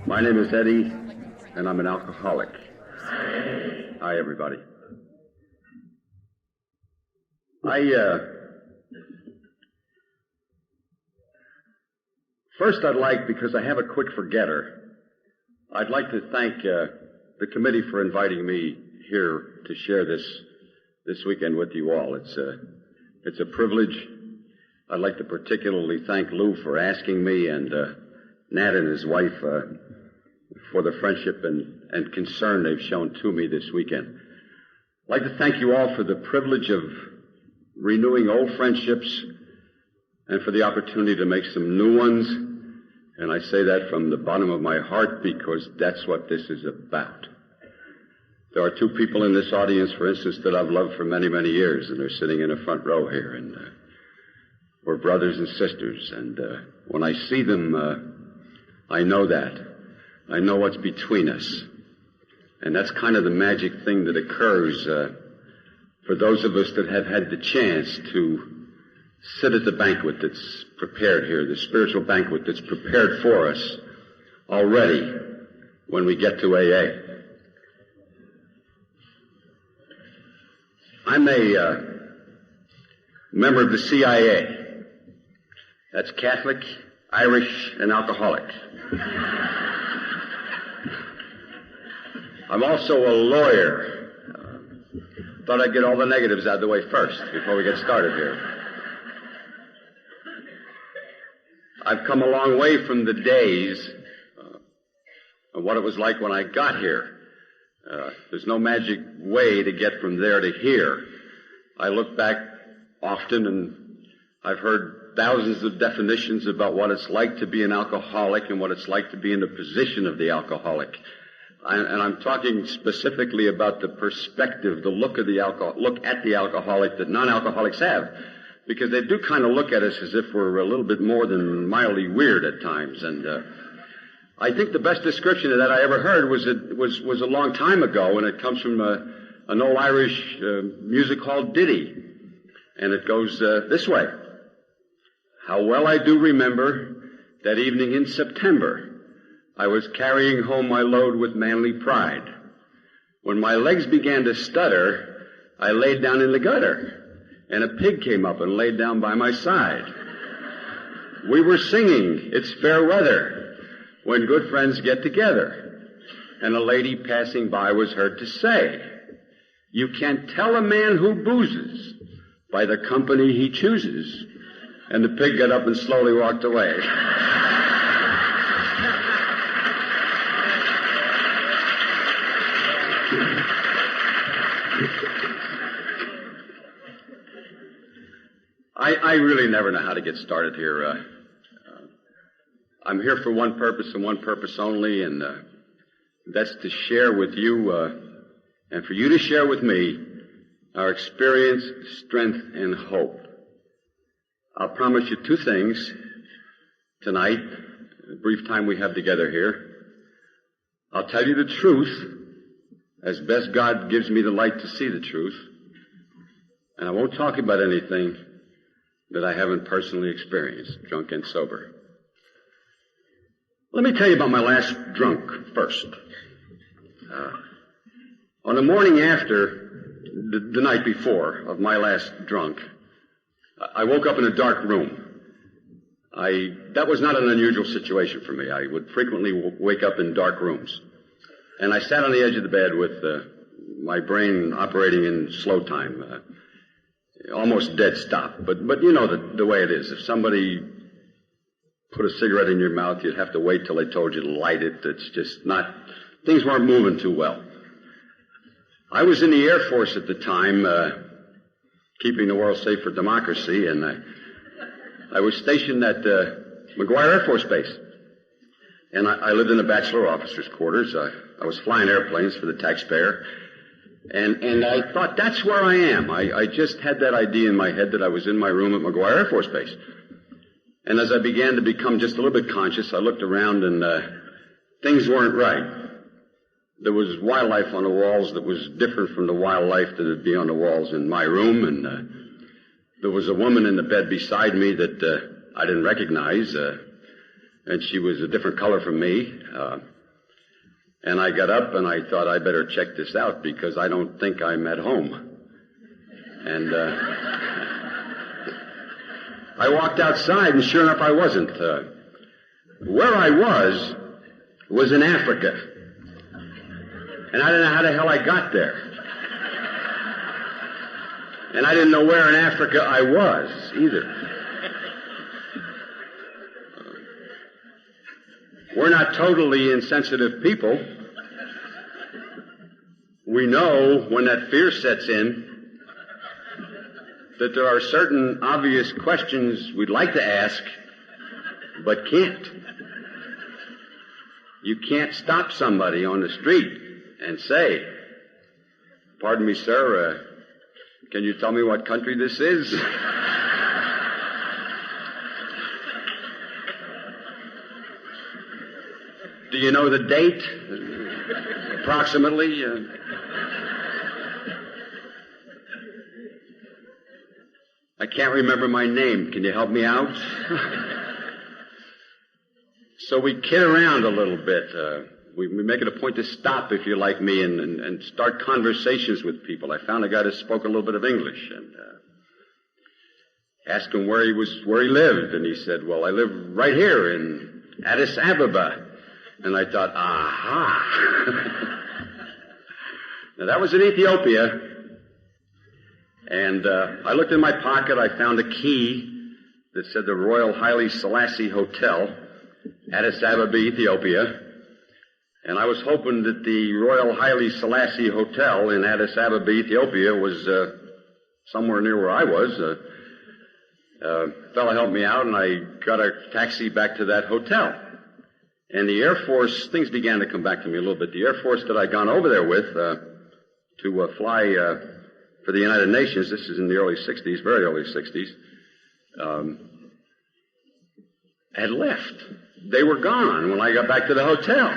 My name is Eddie, and I'm an alcoholic. Hi, everybody. First I'd like, because I have a quick forgetter, I'd like to thank the committee for inviting me here to share this weekend with you all. It's a privilege. I'd like to particularly thank Lou for asking me, and Nat and his wife for the friendship and concern they've shown to me this weekend. I'd like to thank you all for the privilege of renewing old friendships and for the opportunity to make some new ones. And I say that from the bottom of my heart because that's what this is about. There are two people in this audience, for instance, that I've loved for many, many years, and they're sitting in the front row here, and we're brothers and sisters. And when I see them, I know that. I know what's between us. And that's kind of the magic thing that occurs for those of us that have had the chance to sit at the banquet that's prepared here, the spiritual banquet that's prepared for us already when we get to AA. I'm a member of the CIA. That's Catholic, Irish, and alcoholic. I'm also a lawyer. Thought I'd get all the negatives out of the way first before we get started here. I've come a long way from the days of what it was like when I got here. There's no magic way to get from there to here. I look back often and I've heard thousands of definitions about what it's like to be an alcoholic and what it's like to be in the position of the alcoholic. And I'm talking specifically about the perspective, the look at the alcoholic that non-alcoholics have. Because they do kind of look at us as if we're a little bit more than mildly weird at times. And I think the best description of that I ever heard was a long time ago, and it comes from an old Irish music called ditty. And it goes this way. How well I do remember that evening in September, I was carrying home my load with manly pride. When my legs began to stutter, I laid down in the gutter. And a pig came up and laid down by my side. We were singing, "It's Fair Weather," when good friends get together. And a lady passing by was heard to say, "You can't tell a man who boozes by the company he chooses." And the pig got up and slowly walked away. I really never know how to get started here. I'm here for one purpose and one purpose only, and that's to share with you, and for you to share with me, our experience, strength, and hope. I'll promise you two things tonight, the brief time we have together here. I'll tell you the truth, as best God gives me the light to see the truth, and I won't talk about anything that I haven't personally experienced, drunk and sober. Let me tell you about my last drunk first. On the morning after, the night before of my last drunk, I woke up in a dark room. That was not an unusual situation for me. I would frequently wake up in dark rooms. And I sat on the edge of the bed with my brain operating in slow time. Almost dead stop, but you know the way it is. If somebody put a cigarette in your mouth, you'd have to wait till they told you to light it. It's just not, things weren't moving too well. I was in the Air Force at the time, keeping the world safe for democracy, and I was stationed at McGuire Air Force Base. And I lived in the bachelor officers' quarters. I was flying airplanes for the taxpayer. And I thought, that's where I am. I just had that idea in my head that I was in my room at McGuire Air Force Base. And as I began to become just a little bit conscious, I looked around and things weren't right. There was wildlife on the walls that was different from the wildlife that would be on the walls in my room. And there was a woman in the bed beside me that I didn't recognize. And she was a different color from me. And I got up and I thought I better check this out because I don't think I'm at home. And I walked outside and sure enough I wasn't. Where I was in Africa. And I didn't know how the hell I got there. And I didn't know where in Africa I was either. We're not totally insensitive people. We know when that fear sets in that there are certain obvious questions we'd like to ask, but can't. You can't stop somebody on the street and say, "Pardon me, sir, can you tell me what country this is?" Do you know the date? Approximately? I can't remember my name. Can you help me out? So we kid around a little bit. We make it a point to stop, if you like me, and start conversations with people. I found a guy that spoke a little bit of English and asked him where he lived. And he said, "Well, I live right here in Addis Ababa." And I thought, aha. Now, that was in Ethiopia. And I looked in my pocket. I found a key that said the Royal Haile Selassie Hotel, Addis Ababa, Ethiopia. And I was hoping that the Royal Haile Selassie Hotel in Addis Ababa, Ethiopia was somewhere near where I was. A fellow helped me out, and I got a taxi back to that hotel. And the Air Force, things began to come back to me a little bit. The Air Force that I'd gone over there with to fly for the United Nations, this is in the early 60s, very early 60s, had left. They were gone when I got back to the hotel.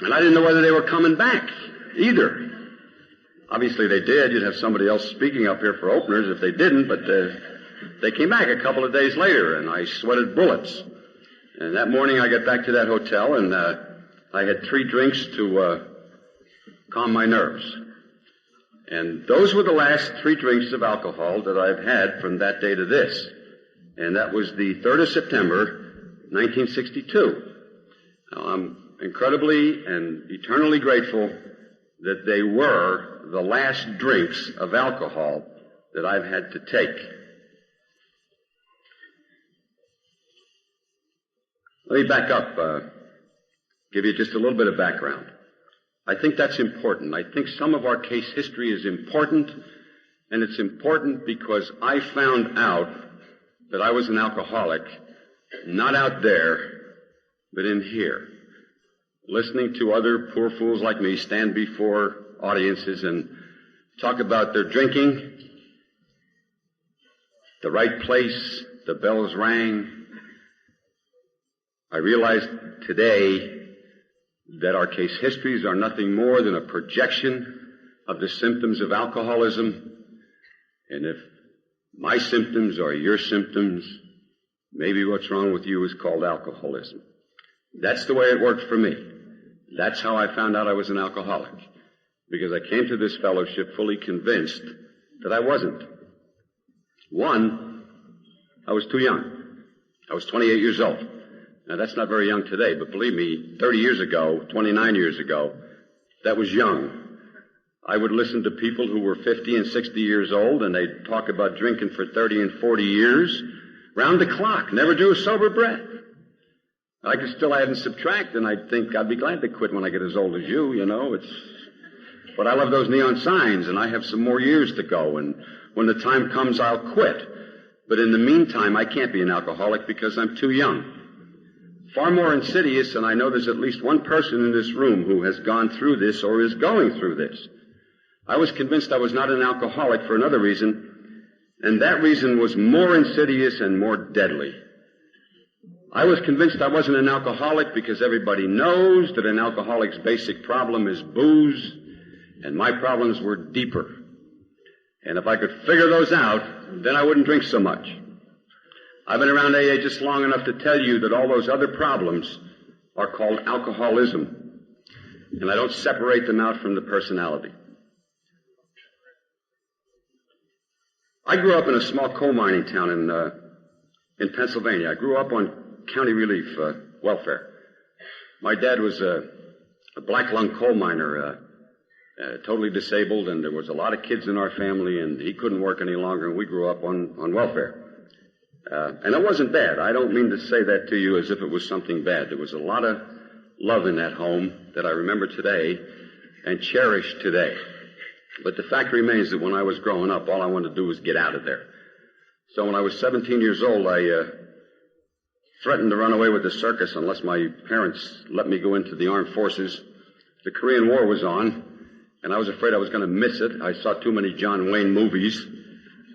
And I didn't know whether they were coming back either. Obviously they did. You'd have somebody else speaking up here for openers if they didn't, but they came back a couple of days later, and I sweated bullets. And that morning I got back to that hotel, and I had 3 drinks to calm my nerves. And those were the last 3 drinks of alcohol that I've had from that day to this. And that was the 3rd of September, 1962. Now, I'm incredibly and eternally grateful that they were the last drinks of alcohol that I've had to take. Let me back up, give you just a little bit of background. I think that's important. I think some of our case history is important, and it's important because I found out that I was an alcoholic, not out there, but in here, listening to other poor fools like me stand before audiences and talk about their drinking, the right place, the bells rang. I realized today that our case histories are nothing more than a projection of the symptoms of alcoholism. And if my symptoms are your symptoms, maybe what's wrong with you is called alcoholism. That's the way it worked for me. That's how I found out I was an alcoholic. Because I came to this fellowship fully convinced that I wasn't. One, I was too young. I was 28 years old. Now, that's not very young today, but believe me, 30 years ago, 29 years ago, that was young. I would listen to people who were 50 and 60 years old, and they'd talk about drinking for 30 and 40 years, round the clock, never drew a sober breath. I could still add and subtract, and I'd think I'd be glad to quit when I get as old as you, But I love those neon signs, and I have some more years to go, and when the time comes, I'll quit. But in the meantime, I can't be an alcoholic because I'm too young. Far more insidious, and I know there's at least one person in this room who has gone through this or is going through this. I was convinced I was not an alcoholic for another reason, and that reason was more insidious and more deadly. I was convinced I wasn't an alcoholic because everybody knows that an alcoholic's basic problem is booze, and my problems were deeper. And if I could figure those out, then I wouldn't drink so much. I've been around AA just long enough to tell you that all those other problems are called alcoholism, and I don't separate them out from the personality. I grew up in a small coal mining town in Pennsylvania. I grew up on county relief welfare. My dad was a black lung coal miner, totally disabled, and there was a lot of kids in our family, and he couldn't work any longer, and we grew up on welfare. And it wasn't bad. I don't mean to say that to you as if it was something bad. There was a lot of love in that home that I remember today and cherish today. But the fact remains that when I was growing up, all I wanted to do was get out of there. So when I was 17 years old, I threatened to run away with the circus unless my parents let me go into the armed forces. The Korean War was on, and I was afraid I was going to miss it. I saw too many John Wayne movies,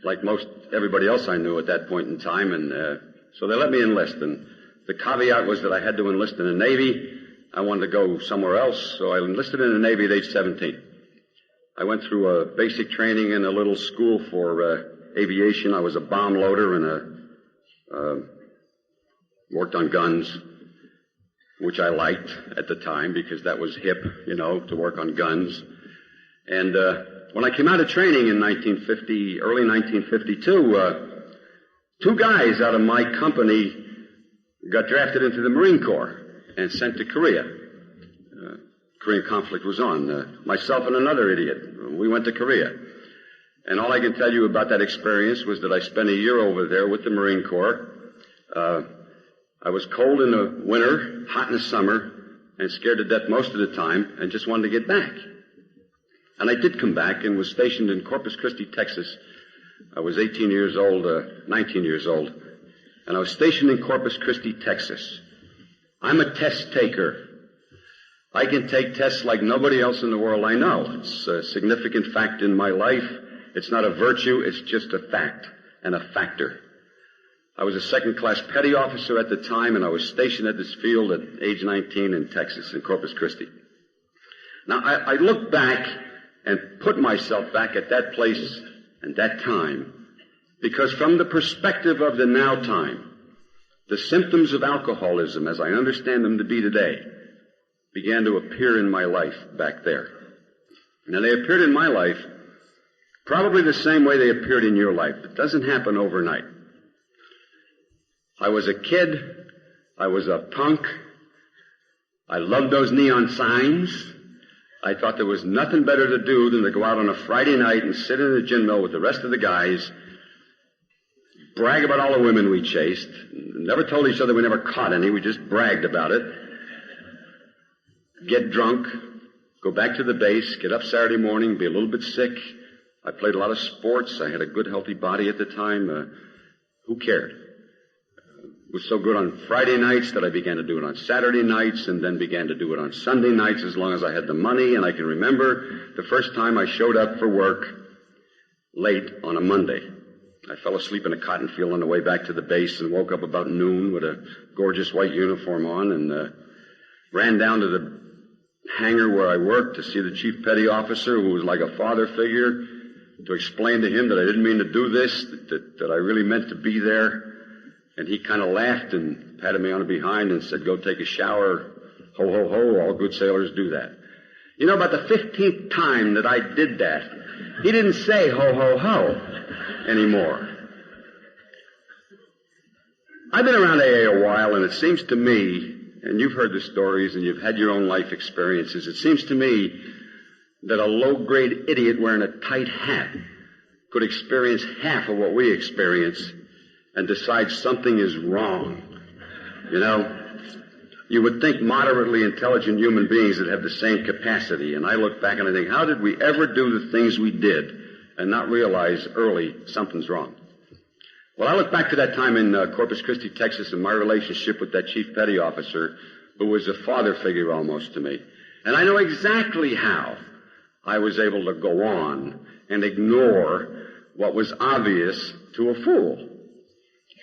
like most everybody else I knew at that point in time, and so they let me enlist. And the caveat was that I had to enlist in the Navy. I wanted to go somewhere else, so I enlisted in the Navy at age 17. I went through a basic training in a little school for aviation. I was a bomb loader and worked on guns, which I liked at the time because that was hip, to work on guns. And when I came out of training in early 1952, two guys out of my company got drafted into the Marine Corps and sent to Korea. Korean conflict was on. Myself and another idiot, we went to Korea. And all I can tell you about that experience was that I spent a year over there with the Marine Corps. I was cold in the winter, hot in the summer, and scared to death most of the time, and just wanted to get back. And I did come back and was stationed in Corpus Christi, Texas. I was 19 years old, and I was stationed in Corpus Christi, Texas. I'm a test taker. I can take tests like nobody else in the world I know. It's a significant fact in my life. It's not a virtue, it's just a fact and a factor. I was a second-class petty officer at the time, and I was stationed at this field at age 19 in Texas, in Corpus Christi. Now, I look back and put myself back at that place and that time, because from the perspective of the now time, the symptoms of alcoholism, as I understand them to be today, began to appear in my life back there. Now, they appeared in my life probably the same way they appeared in your life. It doesn't happen overnight. I was a kid. I was a punk. I loved those neon signs. I thought there was nothing better to do than to go out on a Friday night and sit in the gin mill with the rest of the guys, brag about all the women we chased, never told each other we never caught any, we just bragged about it, get drunk, go back to the base, get up Saturday morning, be a little bit sick. I played a lot of sports. I had a good, healthy body at the time. Who cared? It was so good on Friday nights that I began to do it on Saturday nights and then began to do it on Sunday nights as long as I had the money. And I can remember the first time I showed up for work late on a Monday. I fell asleep in a cotton field on the way back to the base and woke up about noon with a gorgeous white uniform on and ran down to the hangar where I worked to see the chief petty officer, who was like a father figure, to explain to him that I didn't mean to do this, that I really meant to be there. And he kind of laughed and patted me on the behind and said, go take a shower. Ho, ho, ho, all good sailors do that. About the 15th time that I did that, he didn't say ho, ho, ho anymore. I've been around AA a while, and it seems to me, and you've heard the stories and you've had your own life experiences, it seems to me that a low-grade idiot wearing a tight hat could experience half of what we experience and decide something is wrong. You would think moderately intelligent human beings that have the same capacity. And I look back and I think, how did we ever do the things we did and not realize early something's wrong? Well, I look back to that time in Corpus Christi, Texas, and my relationship with that chief petty officer, who was a father figure almost to me. And I know exactly how I was able to go on and ignore what was obvious to a fool.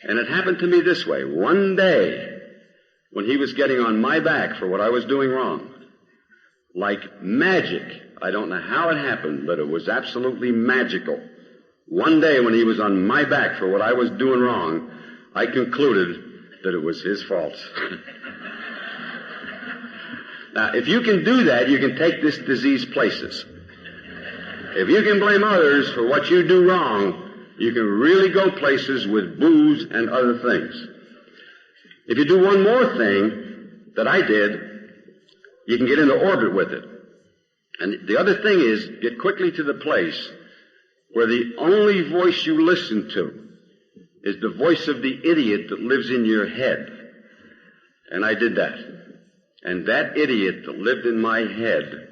And it happened to me this way. One day, when he was getting on my back for what I was doing wrong, like magic, I don't know how it happened, but it was absolutely magical. One day when he was on my back for what I was doing wrong, I concluded that it was his fault. Now, if you can do that, you can take this disease places. If you can blame others for what you do wrong, you can really go places with booze and other things. If you do one more thing that I did, you can get into orbit with it. And the other thing is, get quickly to the place where the only voice you listen to is the voice of the idiot that lives in your head. And I did that. And that idiot that lived in my head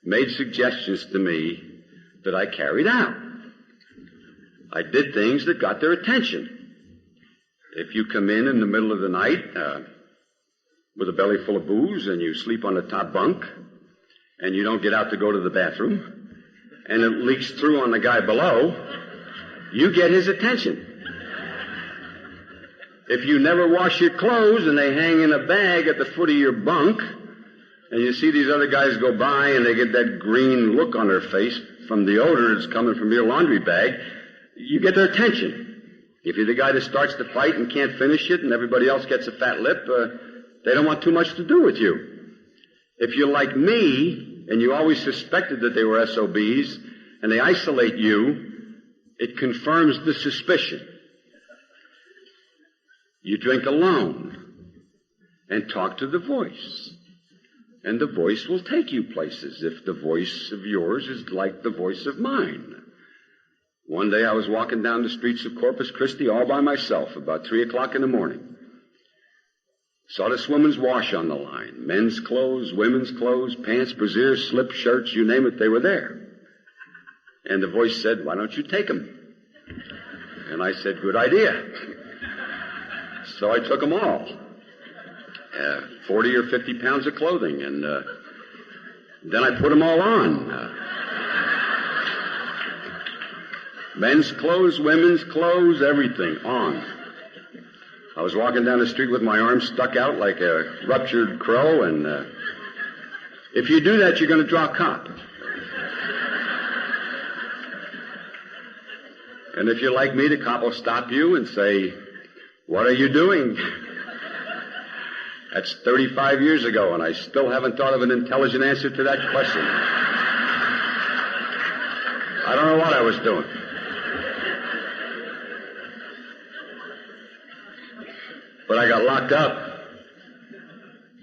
made suggestions to me that I carried out. I did things that got their attention. If you come in the middle of the night with a belly full of booze and you sleep on the top bunk and you don't get out to go to the bathroom and it leaks through on the guy below, you get his attention. If you never wash your clothes and they hang in a bag at the foot of your bunk and you see these other guys go by and they get that green look on their face from the odor that's coming from your laundry bag, you get their attention. If you're the guy that starts the fight and can't finish it and everybody else gets a fat lip, they don't want too much to do with you. If you're like me and you always suspected that they were SOBs and they isolate you, it confirms the suspicion. You drink alone and talk to the voice. And the voice will take you places if the voice of yours is like the voice of mine. One day I was walking down the streets of Corpus Christi all by myself about 3 o'clock in the morning. Saw this woman's wash on the line. Men's clothes, women's clothes, pants, brasiers, slip shirts, you name it, they were there. And the voice said, "Why don't you take them?" And I said, "Good idea." So I took them all. 40 or 50 pounds of clothing, and then I put them all on. Men's clothes, women's clothes, everything on. I was walking down the street with my arms stuck out like a ruptured crow, and if you do that, you're going to draw a cop. And if you're like me, the cop will stop you and say, "What are you doing?" That's 35 years ago, and I still haven't thought of an intelligent answer to that question. I don't know what I was doing. But I got locked up,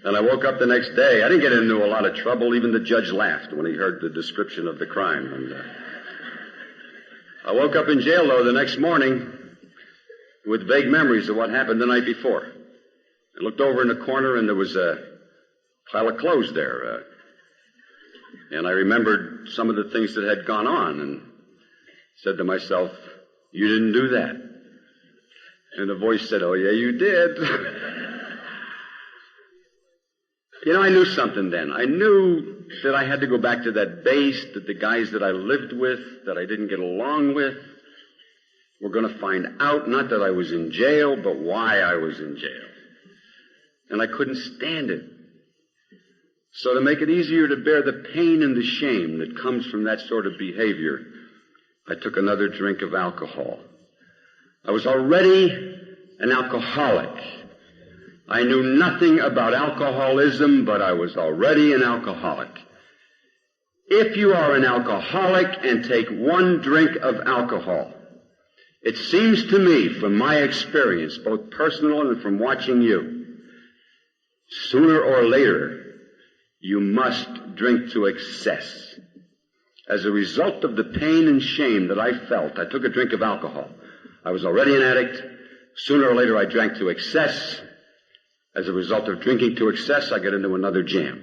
and I woke up the next day. I didn't get into a lot of trouble. Even the judge laughed when he heard the description of the crime. And I woke up in jail, though, the next morning with vague memories of what happened the night before. I looked over in the corner, and there was a pile of clothes there. And I remembered some of the things that had gone on and said to myself, "You didn't do that." And the voice said, "Oh, yeah, you did." You know, I knew something then. I knew that I had to go back to that base, that the guys that I lived with, that I didn't get along with, were going to find out, not that I was in jail, but why I was in jail. And I couldn't stand it. So to make it easier to bear the pain and the shame that comes from that sort of behavior, I took another drink of alcohol. I was already an alcoholic. I knew nothing about alcoholism, but I was already an alcoholic. If you are an alcoholic and take one drink of alcohol, it seems to me, from my experience, both personal and from watching you, sooner or later, you must drink to excess. As a result of the pain and shame that I felt, I took a drink of alcohol. I was already an addict. Sooner or later, I drank to excess. As a result of drinking to excess, I got into another jam.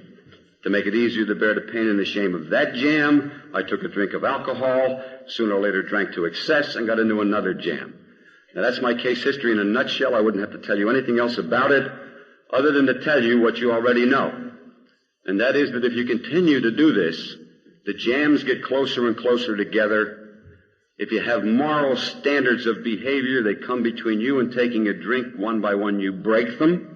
To make it easier to bear the pain and the shame of that jam, I took a drink of alcohol. Sooner or later, drank to excess and got into another jam. Now, that's my case history in a nutshell. I wouldn't have to tell you anything else about it other than to tell you what you already know. And that is that if you continue to do this, the jams get closer and closer together. If you have moral standards of behavior, they come between you and taking a drink. One by one, you break them.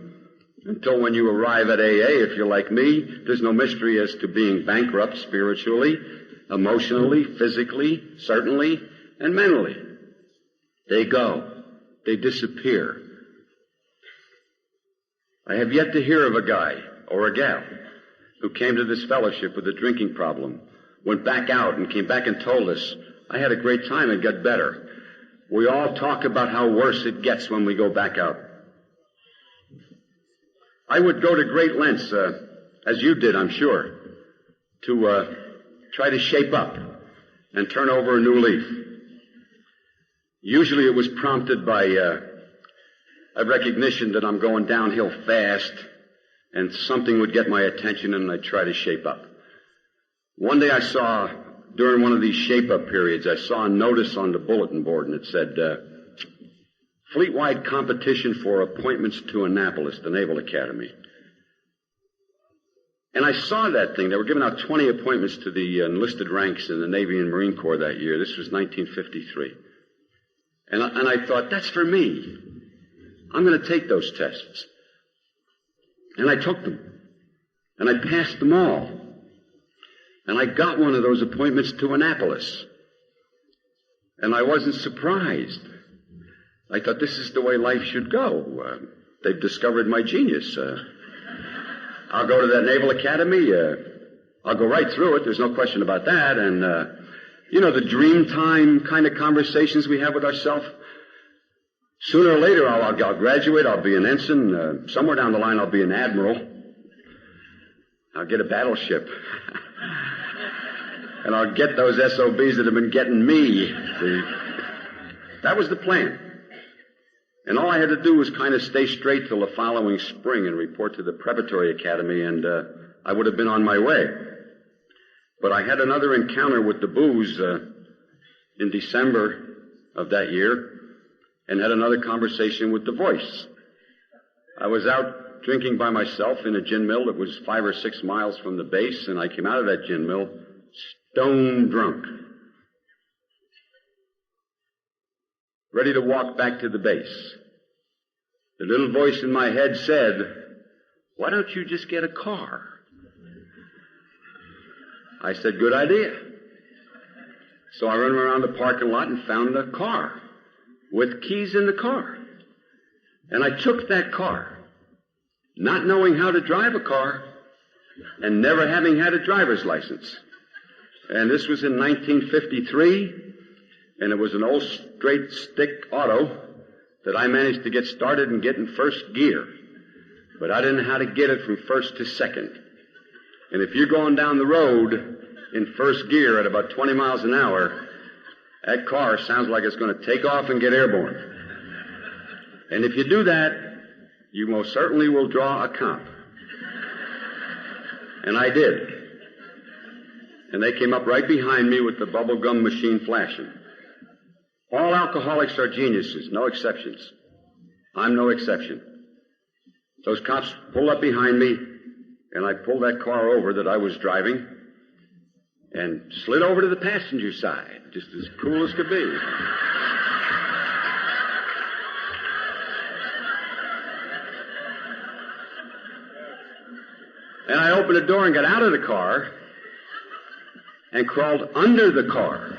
Until when you arrive at AA, if you're like me, there's no mystery as to being bankrupt spiritually, emotionally, physically, certainly, and mentally. They go. They disappear. I have yet to hear of a guy or a gal who came to this fellowship with a drinking problem, went back out and came back and told us, I had a great time and got better. We all talk about how worse it gets when we go back out. I would go to great lengths, as you did, I'm sure, to try to shape up and turn over a new leaf. Usually it was prompted by a recognition that I'm going downhill fast and something would get my attention and I'd try to shape up. One day during one of these shape-up periods, I saw a notice on the bulletin board and it said, fleet-wide competition for appointments to Annapolis, the Naval Academy. And I saw that thing. They were giving out 20 appointments to the enlisted ranks in the Navy and Marine Corps that year. This was 1953. And I thought, that's for me. I'm going to take those tests. And I took them. And I passed them all. And I got one of those appointments to Annapolis. And I wasn't surprised. I thought, this is the way life should go. They've discovered my genius. I'll go to that Naval Academy. I'll go right through it. There's no question about that. And, the dream time kind of conversations we have with ourselves. Sooner or later, I'll graduate. I'll be an ensign. Somewhere down the line, I'll be an admiral. I'll get a battleship. And I'll get those SOBs that have been getting me. That was the plan. And all I had to do was kind of stay straight till the following spring and report to the Preparatory Academy, and I would have been on my way. But I had another encounter with the booze in December of that year and had another conversation with the voice. I was out drinking by myself in a gin mill that was 5 or 6 miles from the base, and I came out of that gin mill stone drunk, ready to walk back to the base. The little voice in my head said, why don't you just get a car? I said, good idea. So I ran around the parking lot and found a car with keys in the car. And I took that car, not knowing how to drive a car and never having had a driver's license. And this was in 1953, and it was an old straight stick auto that I managed to get started and get in first gear. But I didn't know how to get it from first to second. And if you're going down the road in first gear at about 20 miles an hour, that car sounds like it's going to take off and get airborne. And if you do that, you most certainly will draw a cop. And I did. And they came up right behind me with the bubblegum machine flashing. All alcoholics are geniuses, no exceptions. I'm no exception. Those cops pulled up behind me, and I pulled that car over that I was driving and slid over to the passenger side, just as cool as could be. And I opened the door and got out of the car and crawled under the car.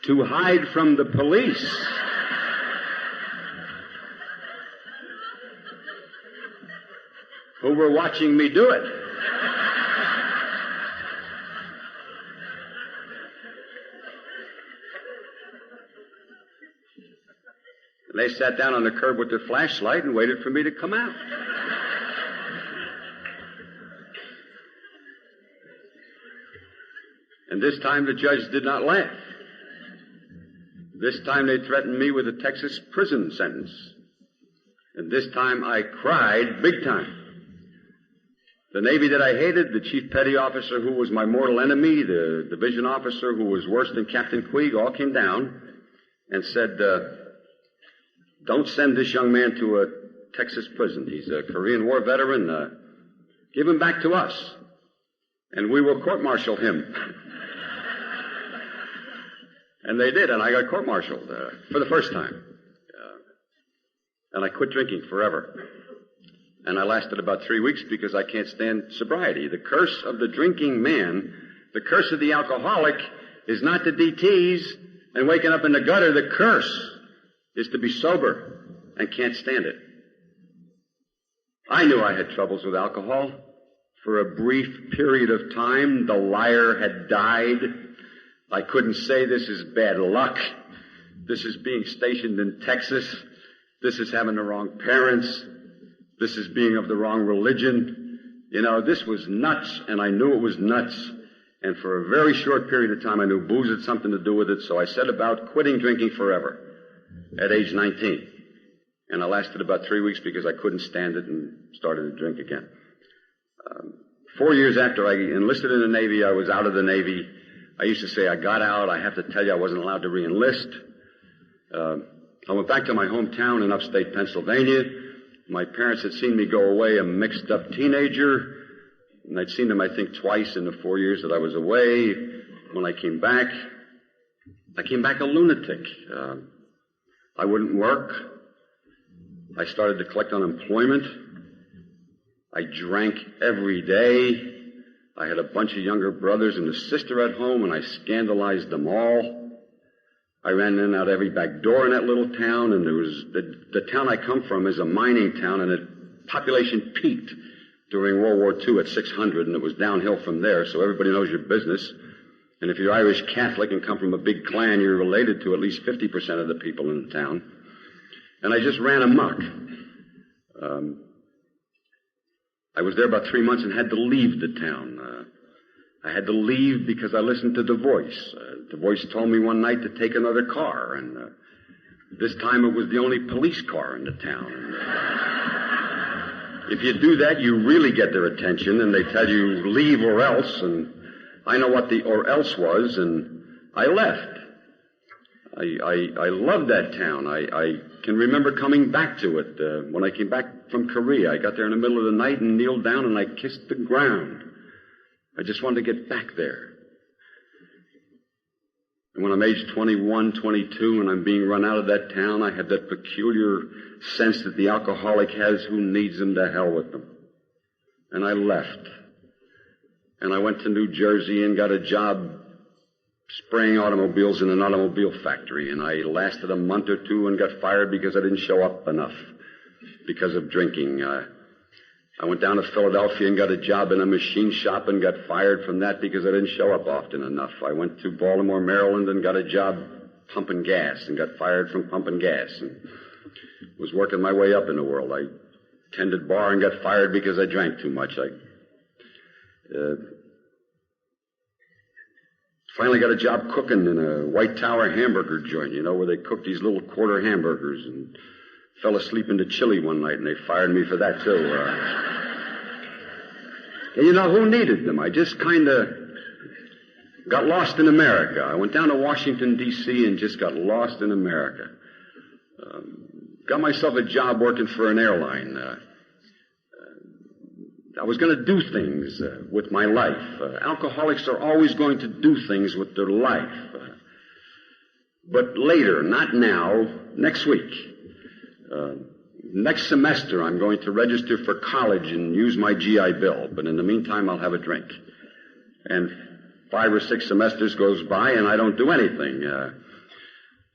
To hide from the police. Who were watching me do it. And they sat down on the curb with their flashlight and waited for me to come out. And this time the judge did not laugh. This time they threatened me with a Texas prison sentence. And this time I cried big time. The Navy that I hated, the chief petty officer who was my mortal enemy, the division officer who was worse than Captain Queeg, all came down and said, don't send this young man to a Texas prison. He's a Korean War veteran. Give him back to us, and we will court-martial him. And they did, and I got court-martialed for the first time. And I quit drinking forever. And I lasted about 3 weeks because I can't stand sobriety. The curse of the drinking man, the curse of the alcoholic, is not the DTs and waking up in the gutter. The curse is to be sober and can't stand it. I knew I had troubles with alcohol. For a brief period of time, the liar had died. I couldn't say this is bad luck. This is being stationed in Texas. This is having the wrong parents. This is being of the wrong religion. You know, this was nuts, and I knew it was nuts. And for a very short period of time, I knew booze had something to do with it, so I set about quitting drinking forever at age 19. And I lasted about 3 weeks because I couldn't stand it and started to drink again. 4 years after I enlisted in the Navy, I was out of the Navy. I used to say I got out. I have to tell you, I wasn't allowed to re-enlist. I went back to my hometown in upstate Pennsylvania. My parents had seen me go away, a mixed-up teenager. And I'd seen them, I think, twice in the 4 years that I was away. When I came back a lunatic. I wouldn't work. I started to collect unemployment. I drank every day. I had a bunch of younger brothers and a sister at home, and I scandalized them all. I ran in and out every back door in that little town, and there was the town I come from is a mining town, and the population peaked during World War II at 600, and it was downhill from there, so everybody knows your business. And if you're Irish Catholic and come from a big clan, you're related to at least 50% of the people in the town. And I just ran amok. I was there about 3 months and had to leave the town. I had to leave because I listened to the voice. The voice told me one night to take another car, and this time it was the only police car in the town. If you do that, you really get their attention, and they tell you, leave or else, and I know what the or else was, and I left. I loved that town. I can remember coming back to it. When I came back from Korea, I got there in the middle of the night and kneeled down and I kissed the ground. I just wanted to get back there. And when I'm age 21, 22, and I'm being run out of that town, I have that peculiar sense that the alcoholic has who needs them, to hell with them. And I left. And I went to New Jersey and got a job spraying automobiles in an automobile factory. And I lasted a month or two and got fired because I didn't show up enough because of drinking. I went down to Philadelphia and got a job in a machine shop and got fired from that because I didn't show up often enough. I went to Baltimore, Maryland, and got a job pumping gas and got fired from pumping gas and was working my way up in the world. I tended bar and got fired because I drank too much. I finally got a job cooking in a White Tower hamburger joint, you know, where they cook these little quarter hamburgers, and fell asleep in the chili one night, and they fired me for that, too. And you know, who needed them? I just kind of got lost in America. I went down to Washington, D.C., and just got lost in America. Got myself a job working for an airline. I was going to do things with my life. Alcoholics are always going to do things with their life. But later, not now, next week. Next semester, I'm going to register for college and use my GI Bill. But in the meantime, I'll have a drink. And 5 or 6 semesters goes by, and I don't do anything.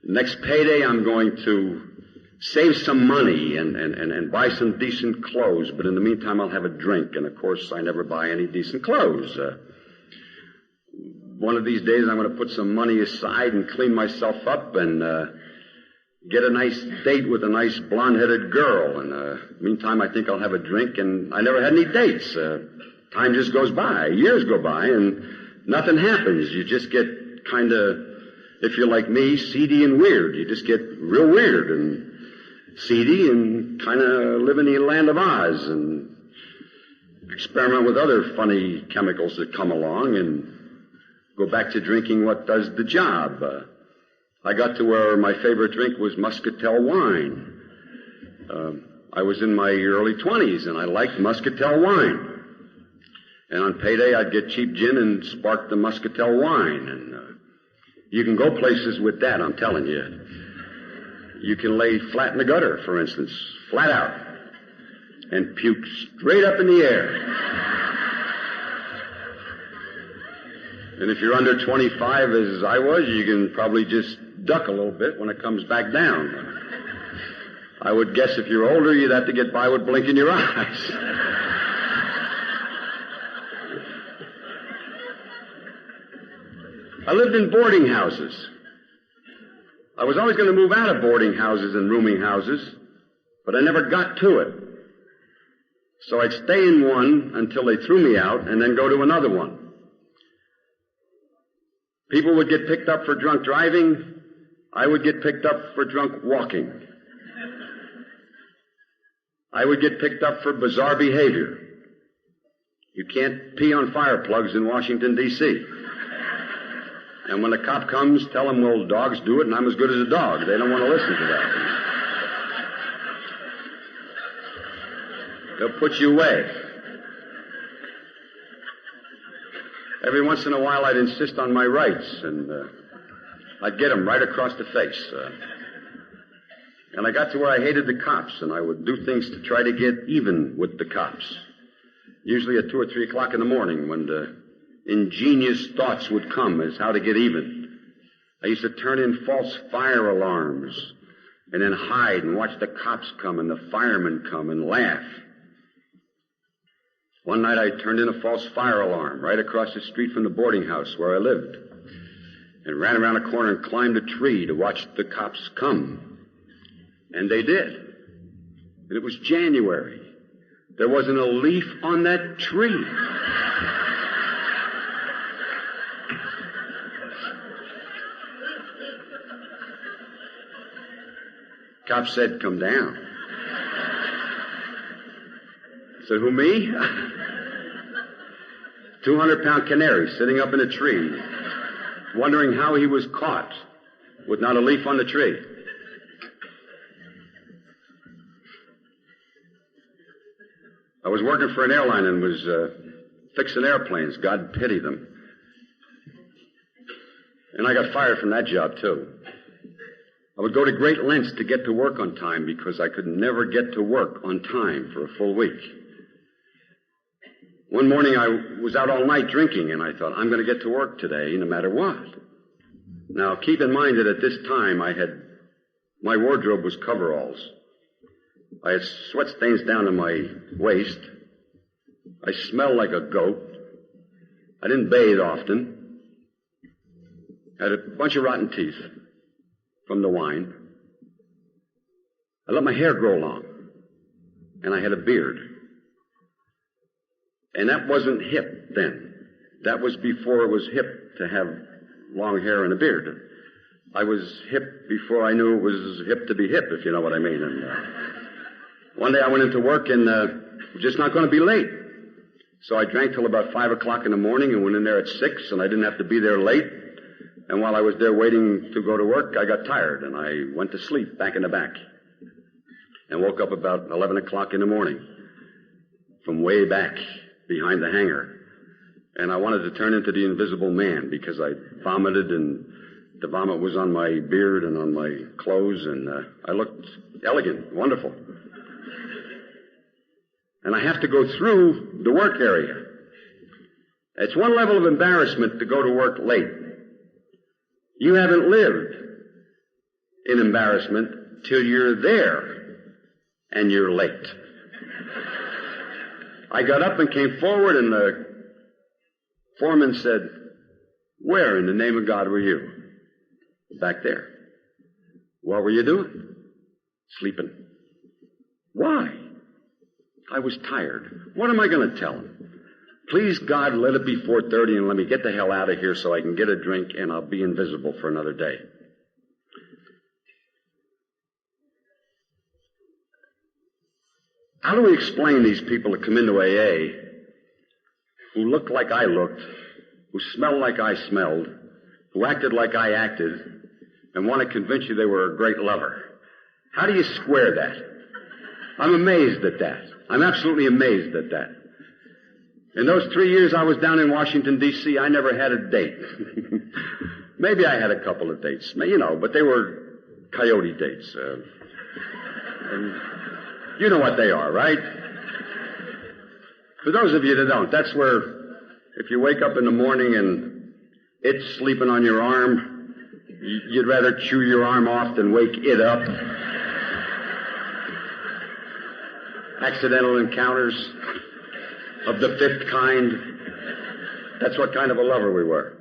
Next payday, I'm going to save some money and buy some decent clothes. But in the meantime, I'll have a drink. And, of course, I never buy any decent clothes. One of these days, I'm going to put some money aside and clean myself up and get a nice date with a nice blonde-headed girl. And meantime, I think I'll have a drink. And I never had any dates. Time just goes by. Years go by, and nothing happens. You just get kind of, if you're like me, seedy and weird. You just get real weird and seedy and kind of live in the land of Oz and experiment with other funny chemicals that come along and go back to drinking what does the job. I got to where my favorite drink was Muscatel wine. I was in my early 20s, and I liked Muscatel wine. And on payday, I'd get cheap gin and spark the Muscatel wine. And you can go places with that, I'm telling you. You can lay flat in the gutter, for instance, flat out, and puke straight up in the air. And if you're under 25, as I was, you can probably just duck a little bit when it comes back down. I would guess if you're older, you'd have to get by with blinking your eyes. I lived in boarding houses. I was always going to move out of boarding houses and rooming houses, but I never got to it. So I'd stay in one until they threw me out and then go to another one. People would get picked up for drunk driving. I would get picked up for drunk walking. I would get picked up for bizarre behavior. You can't pee on fire plugs in Washington, D.C. And when the cop comes, tell him, well, dogs do it, and I'm as good as a dog. They don't want to listen to that. They'll put you away. Every once in a while, I'd insist on my rights, and I'd get them right across the face. And I got to where I hated the cops, and I would do things to try to get even with the cops. Usually at 2 or 3 o'clock in the morning when the ingenious thoughts would come as how to get even. I used to turn in false fire alarms and then hide and watch the cops come and the firemen come and laugh. One night I turned in a false fire alarm right across the street from the boarding house where I lived and ran around a corner and climbed a tree to watch the cops come. And they did. And it was January. There wasn't a leaf on that tree. Cop said, come down. I said, who, me? 200-pound canary sitting up in a tree, wondering how he was caught with not a leaf on the tree. I was working for an airline and was fixing airplanes. God pity them. And I got fired from that job, too. I would go to great lengths to get to work on time because I could never get to work on time for a full week. One morning I was out all night drinking, and I thought, I'm going to get to work today no matter what. Now, keep in mind that at this time my wardrobe was coveralls. I had sweat stains down to my waist. I smelled like a goat. I didn't bathe often. I had a bunch of rotten teeth from the wine. I let my hair grow long. And I had a beard. And that wasn't hip then. That was before it was hip to have long hair and a beard. I was hip before I knew it was hip to be hip, if you know what I mean. And one day I went into work and was just not going to be late. So I drank till about 5 o'clock in the morning and went in there at 6, and I didn't have to be there late. And while I was there waiting to go to work, I got tired, and I went to sleep back in the back. And woke up about 11 o'clock in the morning from way back behind the hangar. And I wanted to turn into the Invisible Man because I vomited, and the vomit was on my beard and on my clothes, and I looked elegant, wonderful. And I have to go through the work area. It's one level of embarrassment to go to work late. You haven't lived in embarrassment till you're there and you're late. I got up and came forward, and the foreman said, where in the name of God were you? Back there. What were you doing? Sleeping. Why? I was tired. What am I going to tell him? Please, God, let it be 4:30 and let me get the hell out of here so I can get a drink and I'll be invisible for another day. How do we explain these people that come into AA who looked like I looked, who smelled like I smelled, who acted like I acted, and want to convince you they were a great lover? How do you square that? I'm amazed at that. I'm absolutely amazed at that. In those 3 years I was down in Washington, D.C., I never had a date. Maybe I had a couple of dates, but they were coyote dates. And you know what they are, right? For those of you that don't, that's where if you wake up in the morning and it's sleeping on your arm, you'd rather chew your arm off than wake it up. accidental encounters of the fifth kind. That's what kind of a lover we were.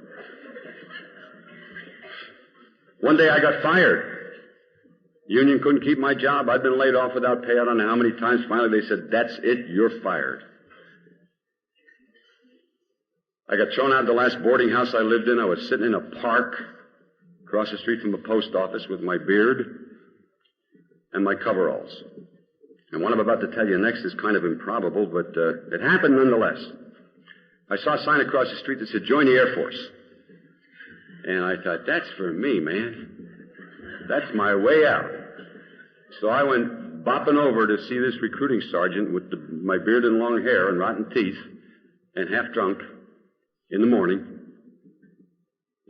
One day I got fired. Union couldn't keep my job. I'd been laid off without pay. I don't know how many times. Finally, they said, "That's it. You're fired." I got thrown out of the last boarding house I lived in. I was sitting in a park across the street from a post office with my beard and my coveralls. And what I'm about to tell you next is kind of improbable, but it happened nonetheless. I saw a sign across the street that said, "Join the Air Force." And I thought, that's for me, man. That's my way out. So I went bopping over to see this recruiting sergeant with my beard and long hair and rotten teeth and half drunk in the morning.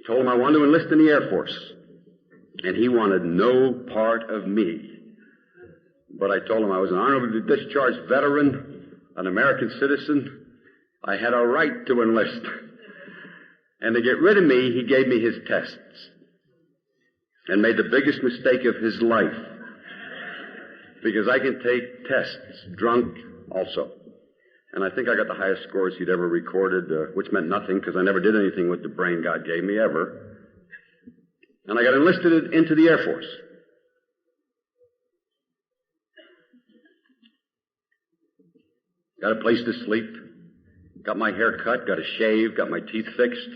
Told him I wanted to enlist in the Air Force. And he wanted no part of me. But I told him I was an honorably discharged veteran, an American citizen. I had a right to enlist. And to get rid of me, he gave me his tests. And made the biggest mistake of his life. Because I can take tests, drunk also. And I think I got the highest scores he'd ever recorded, which meant nothing because I never did anything with the brain God gave me ever. And I got enlisted into the Air Force. Got a place to sleep. Got my hair cut, got a shave, got my teeth fixed.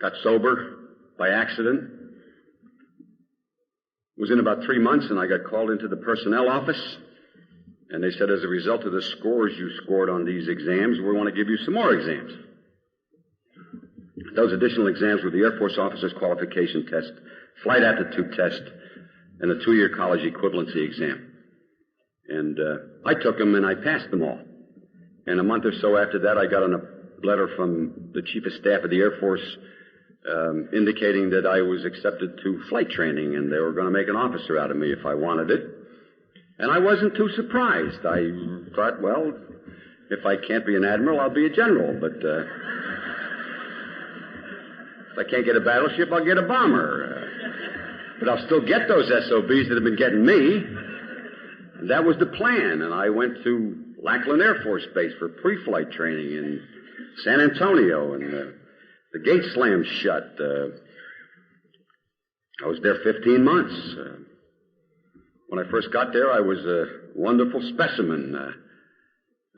Got sober by accident. Was in about 3 months, and I got called into the personnel office. And they said, as a result of the scores you scored on these exams, we want to give you some more exams. Those additional exams were the Air Force Officer's Qualification Test, Flight Aptitude Test, and a 2-year college equivalency exam. And I took them, and I passed them all. And a month or so after that, I got a letter from the Chief of Staff of the Air Force indicating that I was accepted to flight training, and they were going to make an officer out of me if I wanted it. And I wasn't too surprised. I thought, well, if I can't be an admiral, I'll be a general. But if I can't get a battleship, I'll get a bomber. But I'll still get those SOBs that have been getting me. And that was the plan. And I went to Lackland Air Force Base for pre-flight training in San Antonio, and the gate slammed shut. I was there 15 months. When I first got there, I was a wonderful specimen.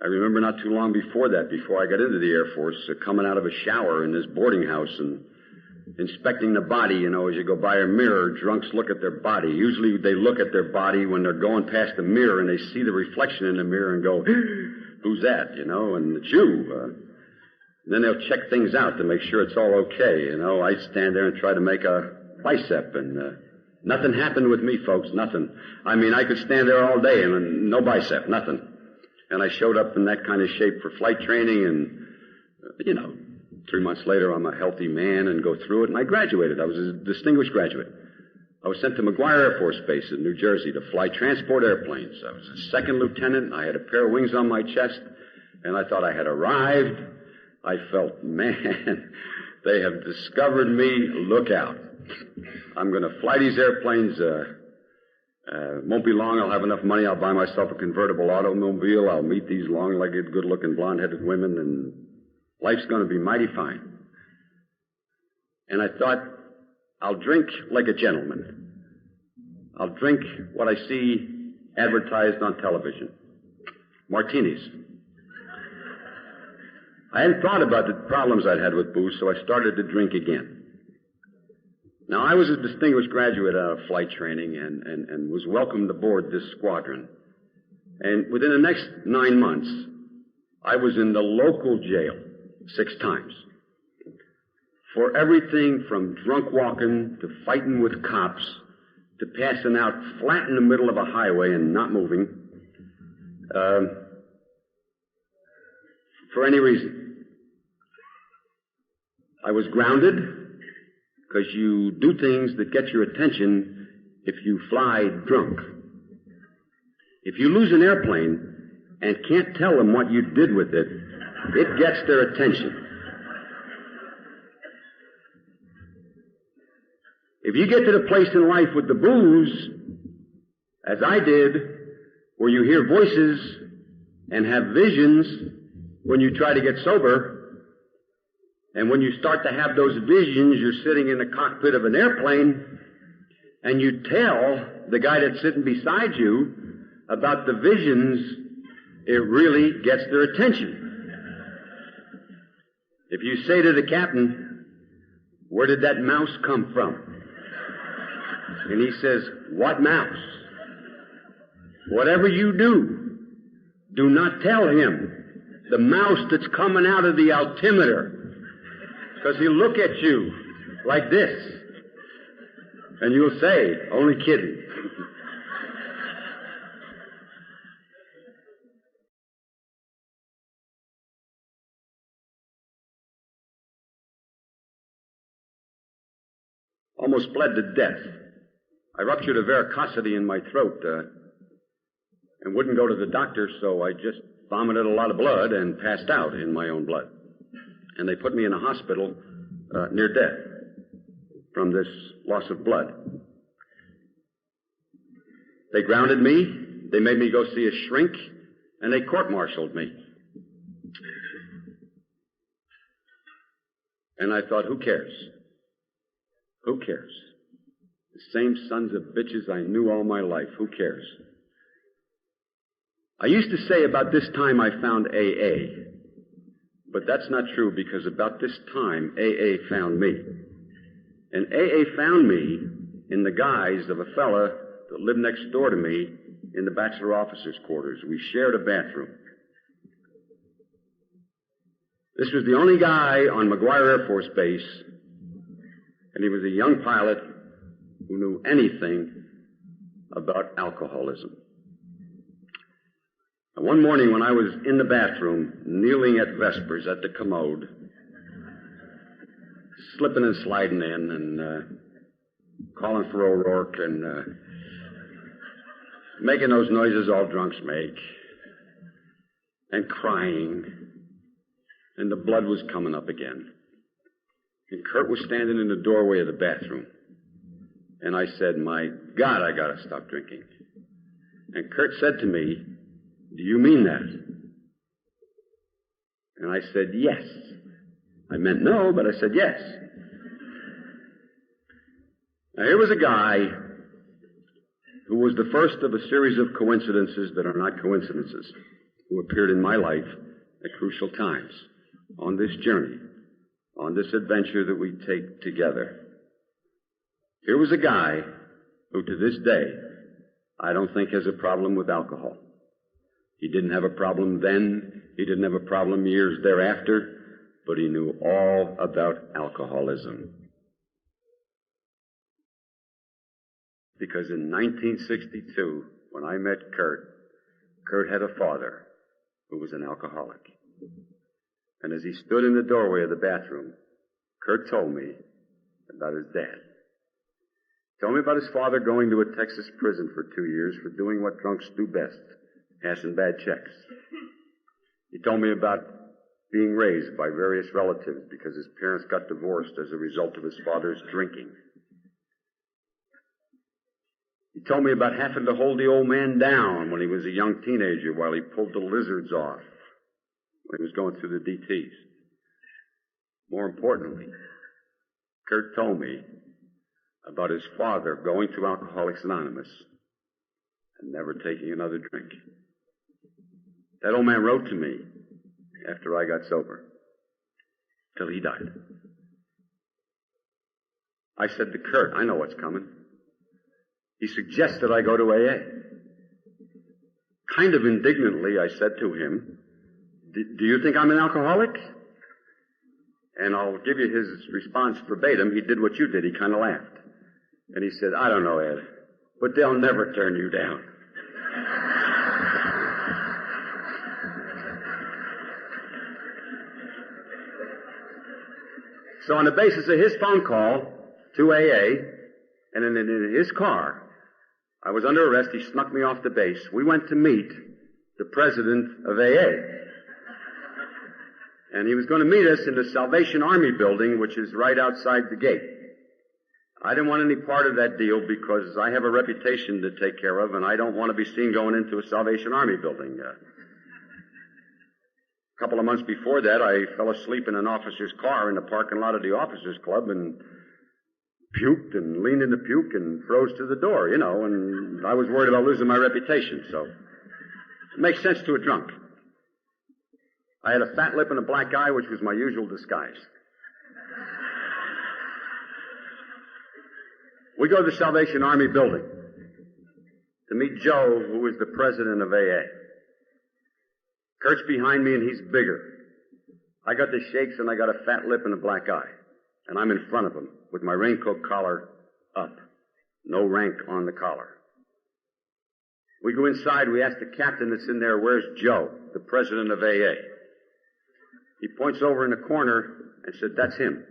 I remember not too long before that, before I got into the Air Force, coming out of a shower in this boarding house and inspecting the body. You know, as you go by a mirror, drunks look at their body. Usually they look at their body when they're going past the mirror and they see the reflection in the mirror and go, "Who's that?" You know, and it's you. Then they'll check things out to make sure it's all okay. You know, I stand there and try to make a bicep, and nothing happened with me, folks, nothing. I mean, I could stand there all day and no bicep, nothing. And I showed up in that kind of shape for flight training, and, 3 months later, I'm a healthy man and go through it, and I graduated. I was a distinguished graduate. I was sent to McGuire Air Force Base in New Jersey to fly transport airplanes. I was a second lieutenant. I had a pair of wings on my chest, and I thought I had arrived. I felt, man, they have discovered me. Look out. I'm going to fly these airplanes. Won't be long. I'll have enough money. I'll buy myself a convertible automobile. I'll meet these long-legged, good-looking, blonde-headed women, and life's going to be mighty fine. And I thought, I'll drink like a gentleman. I'll drink what I see advertised on television. Martinis. I hadn't thought about the problems I'd had with booze, so I started to drink again. Now, I was a distinguished graduate out of flight training and was welcomed aboard this squadron. And within the next 9 months, I was in the local jail 6 times. For everything from drunk walking to fighting with cops to passing out flat in the middle of a highway and not moving. For any reason. I was grounded because you do things that get your attention if you fly drunk. If you lose an airplane and can't tell them what you did with it, it gets their attention. If you get to the place in life with the booze, as I did, where you hear voices and have visions when you try to get sober. And when you start to have those visions, you're sitting in the cockpit of an airplane, and you tell the guy that's sitting beside you about the visions, it really gets their attention. If you say to the captain, "Where did that mouse come from?" And he says, "What mouse?" Whatever you do not tell him the mouse that's coming out of the altimeter, because he'll look at you like this, and you'll say, "Only kidding." Almost bled to death. I ruptured a varicosity in my throat and wouldn't go to the doctor, so I just vomited a lot of blood and passed out in my own blood. And they put me in a hospital near death from this loss of blood. They grounded me, they made me go see a shrink, and they court-martialed me. And I thought, who cares? Who cares? The same sons of bitches I knew all my life. Who cares? I used to say about this time I found AA. But that's not true, because about this time AA found me. And AA found me in the guise of a fella that lived next door to me in the bachelor officers' quarters. We shared a bathroom. This was the only guy on McGuire Air Force Base, and he was a young pilot who knew anything about alcoholism. And one morning when I was in the bathroom, kneeling at vespers at the commode, slipping and sliding in and calling for O'Rourke and making those noises all drunks make, and crying, and the blood was coming up again. And Kurt was standing in the doorway of the bathroom. And I said, "My God, I gotta stop drinking." And Kurt said to me, "Do you mean that?" And I said, "Yes." I meant no, but I said yes. Now here was a guy who was the first of a series of coincidences that are not coincidences, who appeared in my life at crucial times on this journey, on this adventure that we take together. Here was a guy who to this day I don't think has a problem with alcohol. He didn't have a problem then, he didn't have a problem years thereafter, but he knew all about alcoholism. Because in 1962, when I met Kurt had a father who was an alcoholic. And as he stood in the doorway of the bathroom, Kurt told me about his dad. He told me about his father going to a Texas prison for 2 years for doing what drunks do best, passing bad checks. He told me about being raised by various relatives because his parents got divorced as a result of his father's drinking. He told me about having to hold the old man down when he was a young teenager while he pulled the lizards off when he was going through the DTs. More importantly, Kurt told me about his father going to Alcoholics Anonymous and never taking another drink. That old man wrote to me after I got sober, till he died. I said to Kurt, "I know what's coming." He suggested I go to AA. Kind of indignantly, I said to him, "Do you think I'm an alcoholic?" And I'll give you his response verbatim. He did what you did. He kind of laughed. And he said, "I don't know, Ed, but they'll never turn you down." So on the basis of his phone call to AA, and in his car, I was under arrest. He snuck me off the base. We went to meet the president of AA. And he was going to meet us in the Salvation Army building, which is right outside the gate. I didn't want any part of that deal because I have a reputation to take care of, and I don't want to be seen going into a Salvation Army building. A couple of months before that, I fell asleep in an officer's car in the parking lot of the officers' club and puked and leaned in the puke and froze to the door, and I was worried about losing my reputation, so it makes sense to a drunk. I had a fat lip and a black eye, which was my usual disguise. We go to the Salvation Army building to meet Joe, who is the president of AA. Kurt's behind me, and he's bigger. I got the shakes, and I got a fat lip and a black eye. And I'm in front of him with my raincoat collar up. No rank on the collar. We go inside. We ask the captain that's in there, where's Joe, the president of AA? He points over in the corner and said, that's him.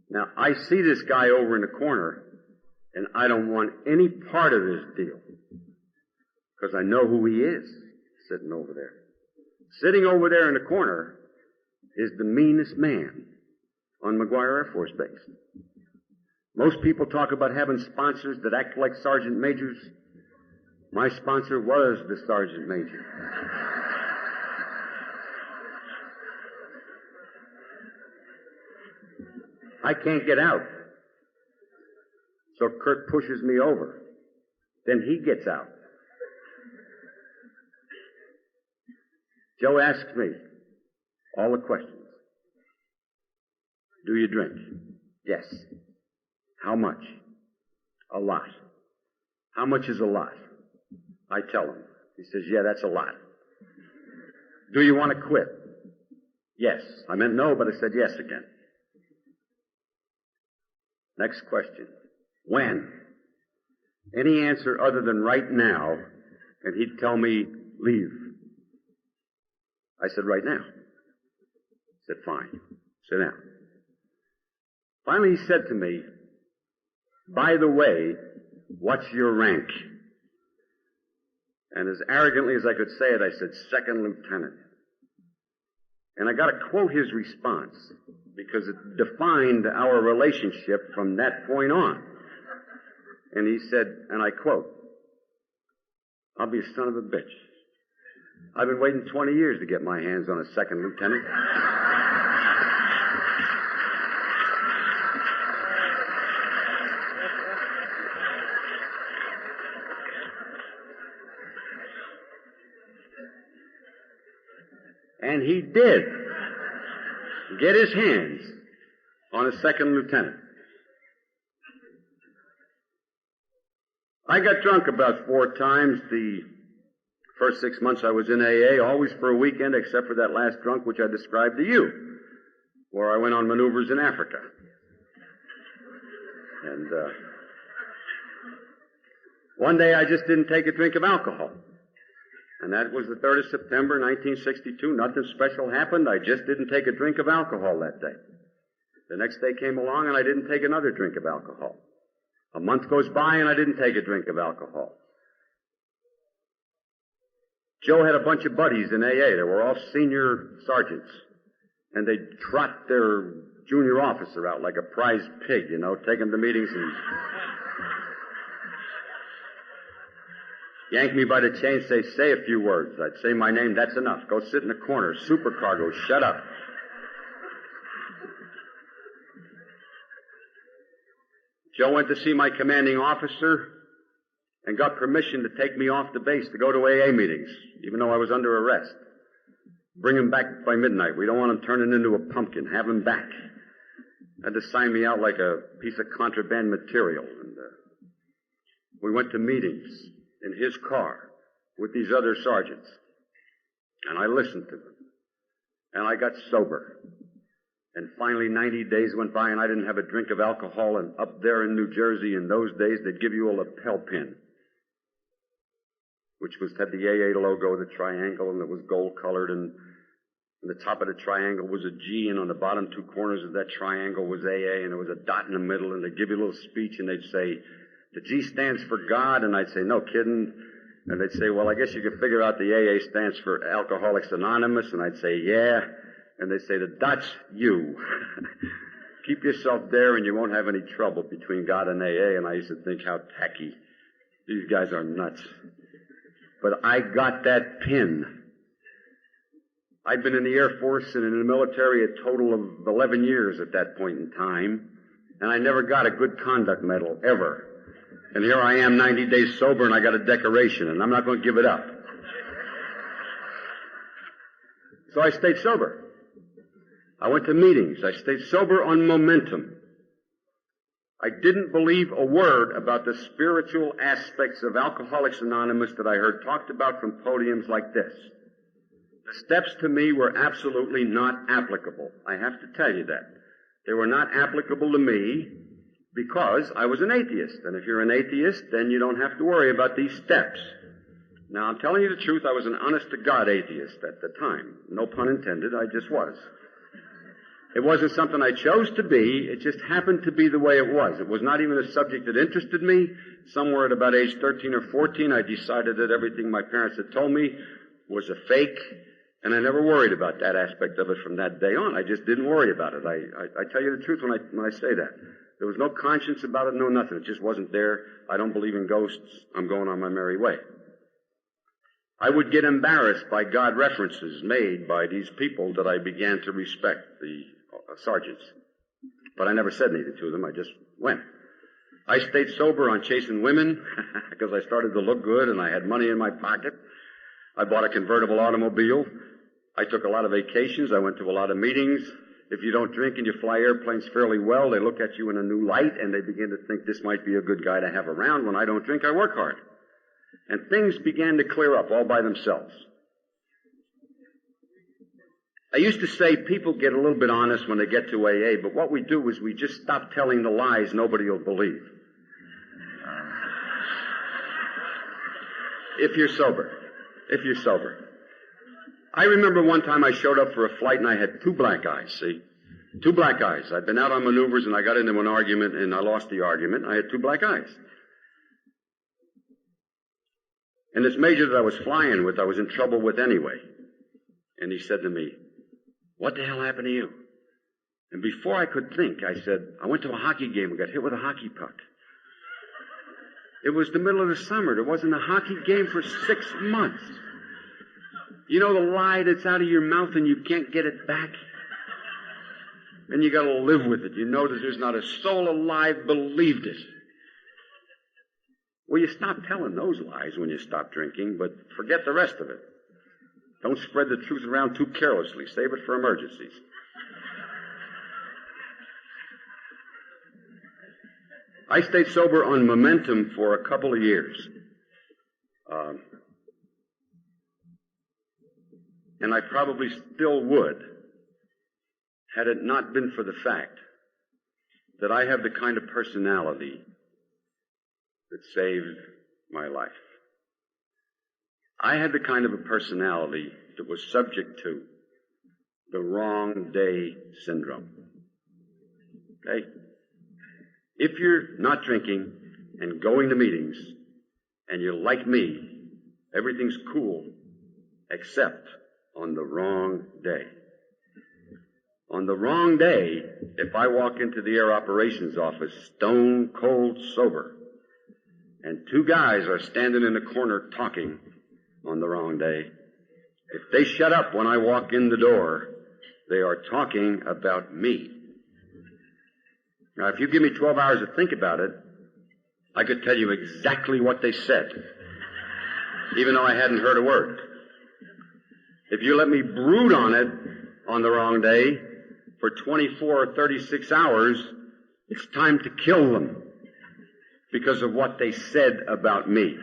Now, I see this guy over in the corner, and I don't want any part of this deal because I know who he is sitting over there. Sitting over there in the corner is the meanest man on McGuire Air Force Base. Most people talk about having sponsors that act like sergeant majors. My sponsor was the sergeant major. I can't get out. So Kurt pushes me over. Then he gets out. Joe asks me all the questions. Do you drink? Yes. How much? A lot. How much is a lot? I tell him. He says, yeah, that's a lot. Do you want to quit? Yes. I meant no, but I said yes again. Next question. When? Any answer other than right now, and he'd tell me, leave. I said, right now. He said, fine. Sit down. Finally, he said to me, by the way, what's your rank? And as arrogantly as I could say it, I said, second lieutenant. And I got to quote his response because it defined our relationship from that point on. And he said, and I quote, I'll be a son of a bitch. I've been waiting 20 years to get my hands on a second lieutenant. And he did get his hands on a second lieutenant. I got drunk about 4 times the first 6 months I was in AA, always for a weekend, except for that last drunk which I described to you, where I went on maneuvers in Africa. And one day I just didn't take a drink of alcohol. And that was the 3rd of September, 1962. Nothing special happened. I just didn't take a drink of alcohol that day. The next day came along and I didn't take another drink of alcohol. A month goes by and I didn't take a drink of alcohol. Joe had a bunch of buddies in AA. They were all senior sergeants. And they'd trot their junior officer out like a prize pig, take him to meetings and yank me by the chain, say a few words. I'd say my name, that's enough. Go sit in the corner. Supercargo, shut up. Joe went to see my commanding officer and got permission to take me off the base to go to AA meetings, even though I was under arrest. Bring him back by midnight. We don't want him turning into a pumpkin. Have him back. Had to sign me out like a piece of contraband material. And we went to meetings in his car with these other sergeants. And I listened to them. And I got sober. And finally 90 days went by and I didn't have a drink of alcohol. And up there in New Jersey in those days, they'd give you a lapel pin, which had the AA logo, the triangle, and it was gold-colored, and on the top of the triangle was a G, and on the bottom 2 corners of that triangle was AA, and there was a dot in the middle, and they'd give you a little speech, and they'd say, the G stands for God, and I'd say, no kidding. And they'd say, well, I guess you can figure out the AA stands for Alcoholics Anonymous, and I'd say, yeah. And they'd say, the dot's you. keep yourself there and you won't have any trouble between God and AA. And I used to think, how tacky. These guys are nuts. But I got that pin. I'd been in the Air Force and in the military a total of 11 years at that point in time, and I never got a good conduct medal, ever. And here I am 90 days sober and I got a decoration, and I'm not going to give it up. So I stayed sober. I went to meetings. I stayed sober on momentum. I didn't believe a word about the spiritual aspects of Alcoholics Anonymous that I heard talked about from podiums like this. The steps to me were absolutely not applicable. I have to tell you that. They were not applicable to me because I was an atheist. And if you're an atheist, then you don't have to worry about these steps. Now, I'm telling you the truth, I was an honest-to-God atheist at the time. No pun intended, I just was. It wasn't something I chose to be. It just happened to be the way it was. It was not even a subject that interested me. Somewhere at about age 13 or 14, I decided that everything my parents had told me was a fake, and I never worried about that aspect of it from that day on. I just didn't worry about it. I tell you the truth when I say that. There was no conscience about it, no nothing. It just wasn't there. I don't believe in ghosts. I'm going on my merry way. I would get embarrassed by God references made by these people that I began to respect, the sergeants. But I never said anything to them. I just went. I stayed sober on chasing women because I started to look good and I had money in my pocket. I bought a convertible automobile. I took a lot of vacations. I went to a lot of meetings. If you don't drink and you fly airplanes fairly well, they look at you in a new light and they begin to think this might be a good guy to have around. When I don't drink, I work hard. And things began to clear up all by themselves. I used to say people get a little bit honest when they get to AA, but what we do is we just stop telling the lies nobody will believe. If you're sober. I remember one time I showed up for a flight and I had 2 black eyes, see? 2 black eyes. I'd been out on maneuvers and I got into an argument and I lost the argument. I had 2 black eyes. And this major that I was flying with, I was in trouble with anyway. And he said to me, "What the hell happened to you?" And before I could think, I said, "I went to a hockey game and got hit with a hockey puck." It was the middle of the summer. There wasn't a hockey game for 6 months. You know the lie that's out of your mouth and you can't get it back? And you got to live with it. You know that there's not a soul alive believed it. Well, you stop telling those lies when you stop drinking, but forget the rest of it. Don't spread the truth around too carelessly. Save it for emergencies. I stayed sober on momentum for a couple of years. And I probably still would, had it not been for the fact that I have the kind of personality that saved my life. I had the kind of a personality that was subject to the wrong day syndrome. Okay? If you're not drinking and going to meetings and you're like me, everything's cool except on the wrong day. On the wrong day, if I walk into the air operations office stone cold sober and 2 guys are standing in the corner talking on the wrong day, if they shut up when I walk in the door, they are talking about me. Now, if you give me 12 hours to think about it, I could tell you exactly what they said, even though I hadn't heard a word. If you let me brood on it on the wrong day for 24 or 36 hours, it's time to kill them because of what they said about me.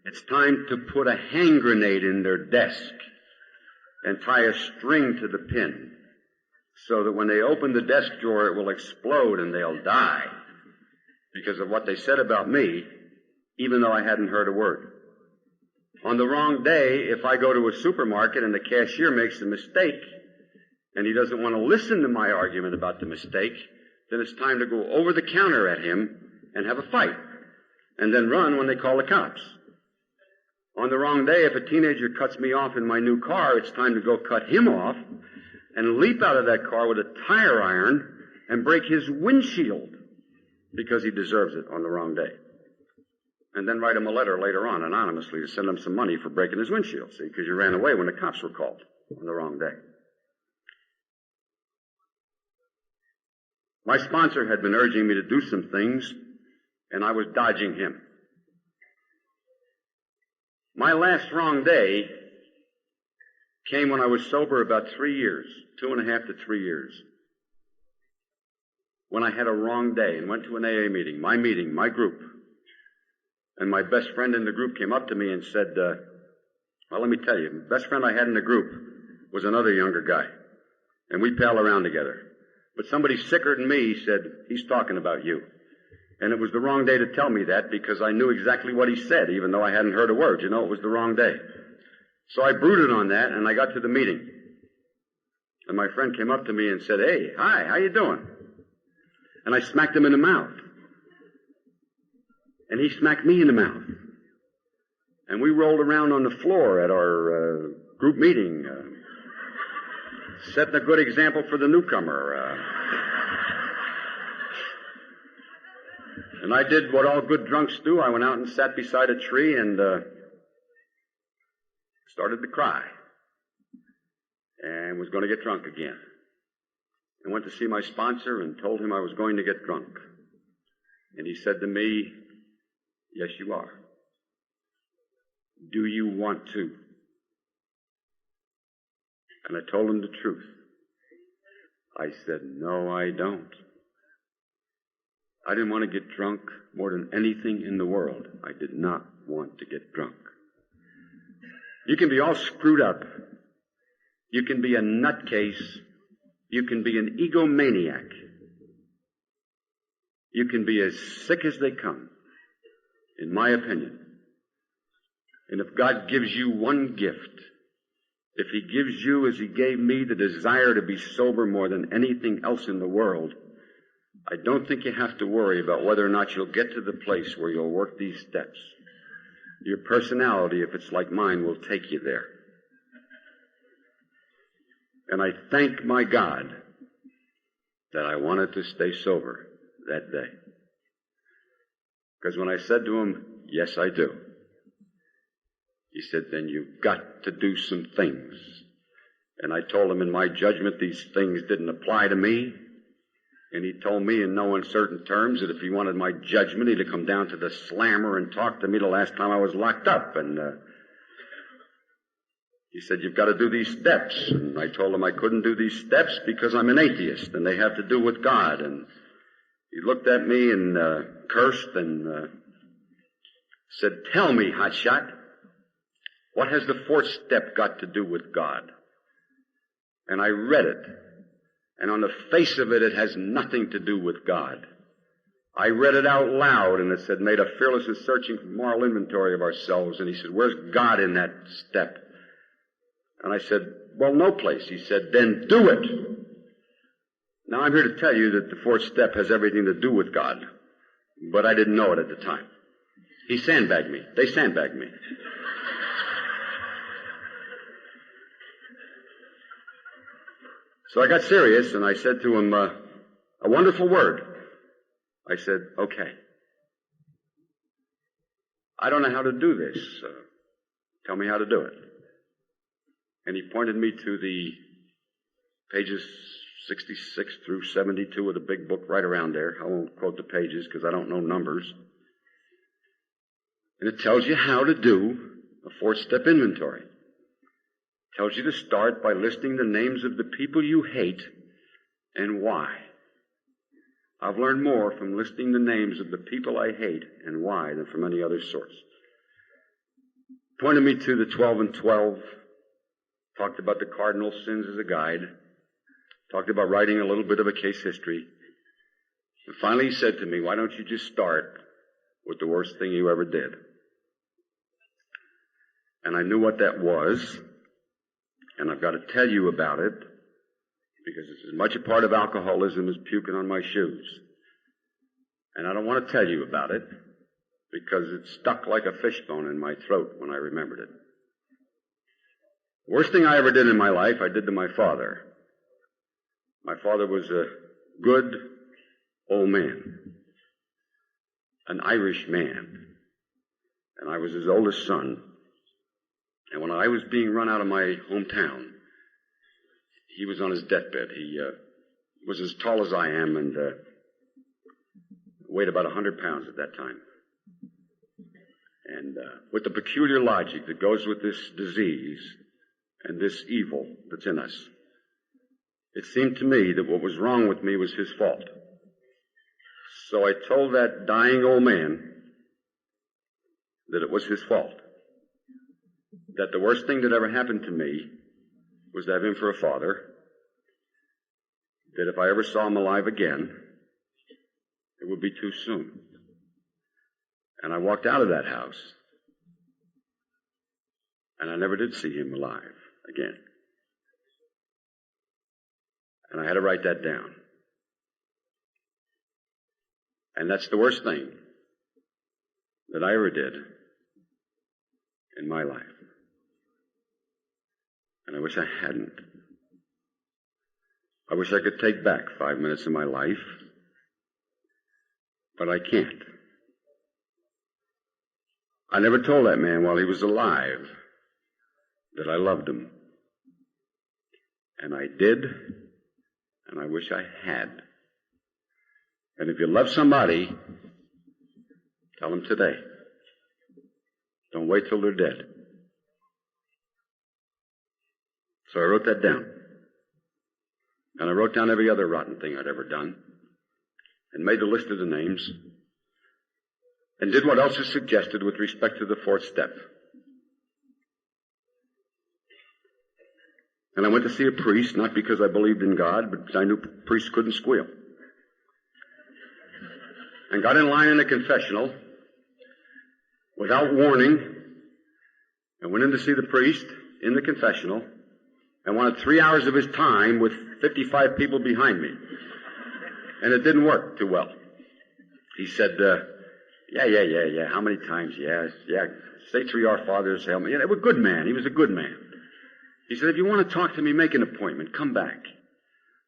It's time to put a hand grenade in their desk and tie a string to the pin so that when they open the desk drawer, it will explode and they'll die because of what they said about me, even though I hadn't heard a word. On the wrong day, if I go to a supermarket and the cashier makes a mistake and he doesn't want to listen to my argument about the mistake, then it's time to go over the counter at him and have a fight and then run when they call the cops. On the wrong day, if a teenager cuts me off in my new car, it's time to go cut him off and leap out of that car with a tire iron and break his windshield because he deserves it on the wrong day. And then write him a letter later on anonymously to send him some money for breaking his windshield, see, because you ran away when the cops were called on the wrong day. My sponsor had been urging me to do some things, and I was dodging him. My last wrong day came when I was sober about 3 years, 2.5 to 3 years. When I had a wrong day and went to an AA meeting, my group. And my best friend in the group came up to me and said, well, let me tell you, the best friend I had in the group was another younger guy. And we pal around together. But somebody sicker than me said, he's talking about you. And it was the wrong day to tell me that because I knew exactly what he said, even though I hadn't heard a word. You know, it was the wrong day. So I brooded on that, and I got to the meeting. And my friend came up to me and said, hey, hi, how you doing? And I smacked him in the mouth. And he smacked me in the mouth. And we rolled around on the floor at our group meeting, setting a good example for the newcomer. And I did what all good drunks do. I went out and sat beside a tree and started to cry. And was going to get drunk again. I went to see my sponsor and told him I was going to get drunk. And he said to me, yes, you are. Do you want to? And I told him the truth. I said, no, I don't. I didn't want to get drunk more than anything in the world. I did not want to get drunk. You can be all screwed up. You can be a nutcase. You can be an egomaniac. You can be as sick as they come, in my opinion. And if God gives you one gift, if He gives you, as He gave me, the desire to be sober more than anything else in the world, I don't think you have to worry about whether or not you'll get to the place where you'll work these steps. Your personality, if it's like mine, will take you there. And I thank my God that I wanted to stay sober that day. Because when I said to him, yes, I do, he said, then you've got to do some things. And I told him in my judgment these things didn't apply to me. And he told me in no uncertain terms that if he wanted my judgment, he'd come down to the slammer and talk to me the last time I was locked up. And he said, you've got to do these steps. And I told him I couldn't do these steps because I'm an atheist and they have to do with God. And he looked at me and cursed and said, tell me, hotshot, what has the fourth step got to do with God? And I read it. And on the face of it, it has nothing to do with God. I read it out loud, and it said, made a fearless and searching moral inventory of ourselves. And he said, where's God in that step? And I said, well, no place. He said, then do it. Now, I'm here to tell you that the fourth step has everything to do with God. But I didn't know it at the time. He sandbagged me. They sandbagged me. So I got serious, and I said to him, a wonderful word. I said, okay. I don't know how to do this. Tell me how to do it. And he pointed me to the pages 66 through 72 of the big book right around there. I won't quote the pages because I don't know numbers. And it tells you how to do a fourth-step inventory. Tells you to start by listing the names of the people you hate and why. I've learned more from listing the names of the people I hate and why than from any other source. Pointed me to the 12 and 12. Talked about the cardinal sins as a guide. Talked about writing a little bit of a case history. And finally he said to me, why don't you just start with the worst thing you ever did? And I knew what that was. And I've got to tell you about it because it's as much a part of alcoholism as puking on my shoes. And I don't want to tell you about it because it stuck like a fishbone in my throat when I remembered it. The worst thing I ever did in my life, I did to my father. My father was a good old man, an Irish man, and I was his oldest son. And when I was being run out of my hometown, he was on his deathbed. He was as tall as I am and weighed about 100 pounds at that time. And with the peculiar logic that goes with this disease and this evil that's in us, it seemed to me that what was wrong with me was his fault. So I told that dying old man that it was his fault. That the worst thing that ever happened to me was to have him for a father. That if I ever saw him alive again, it would be too soon. And I walked out of that house, and I never did see him alive again. And I had to write that down. And that's the worst thing that I ever did in my life. And I wish I hadn't. I wish I could take back 5 minutes of my life, but I can't. I never told that man while he was alive that I loved him. And I did, and I wish I had. And if you love somebody, tell them today. Don't wait till they're dead. So I wrote that down. And I wrote down every other rotten thing I'd ever done, and made the list of the names, and did what else is suggested with respect to the fourth step. And I went to see a priest, not because I believed in God, but because I knew priests couldn't squeal. And got in line in the confessional without warning, and went in to see the priest in the confessional, and wanted 3 hours of his time with 55 people behind me. And it didn't work too well. He said, yeah, how many times? Yeah, say 3 Our Fathers, Hail Mary. Yeah, a good man. He was a good man. He said, if you want to talk to me, make an appointment. Come back.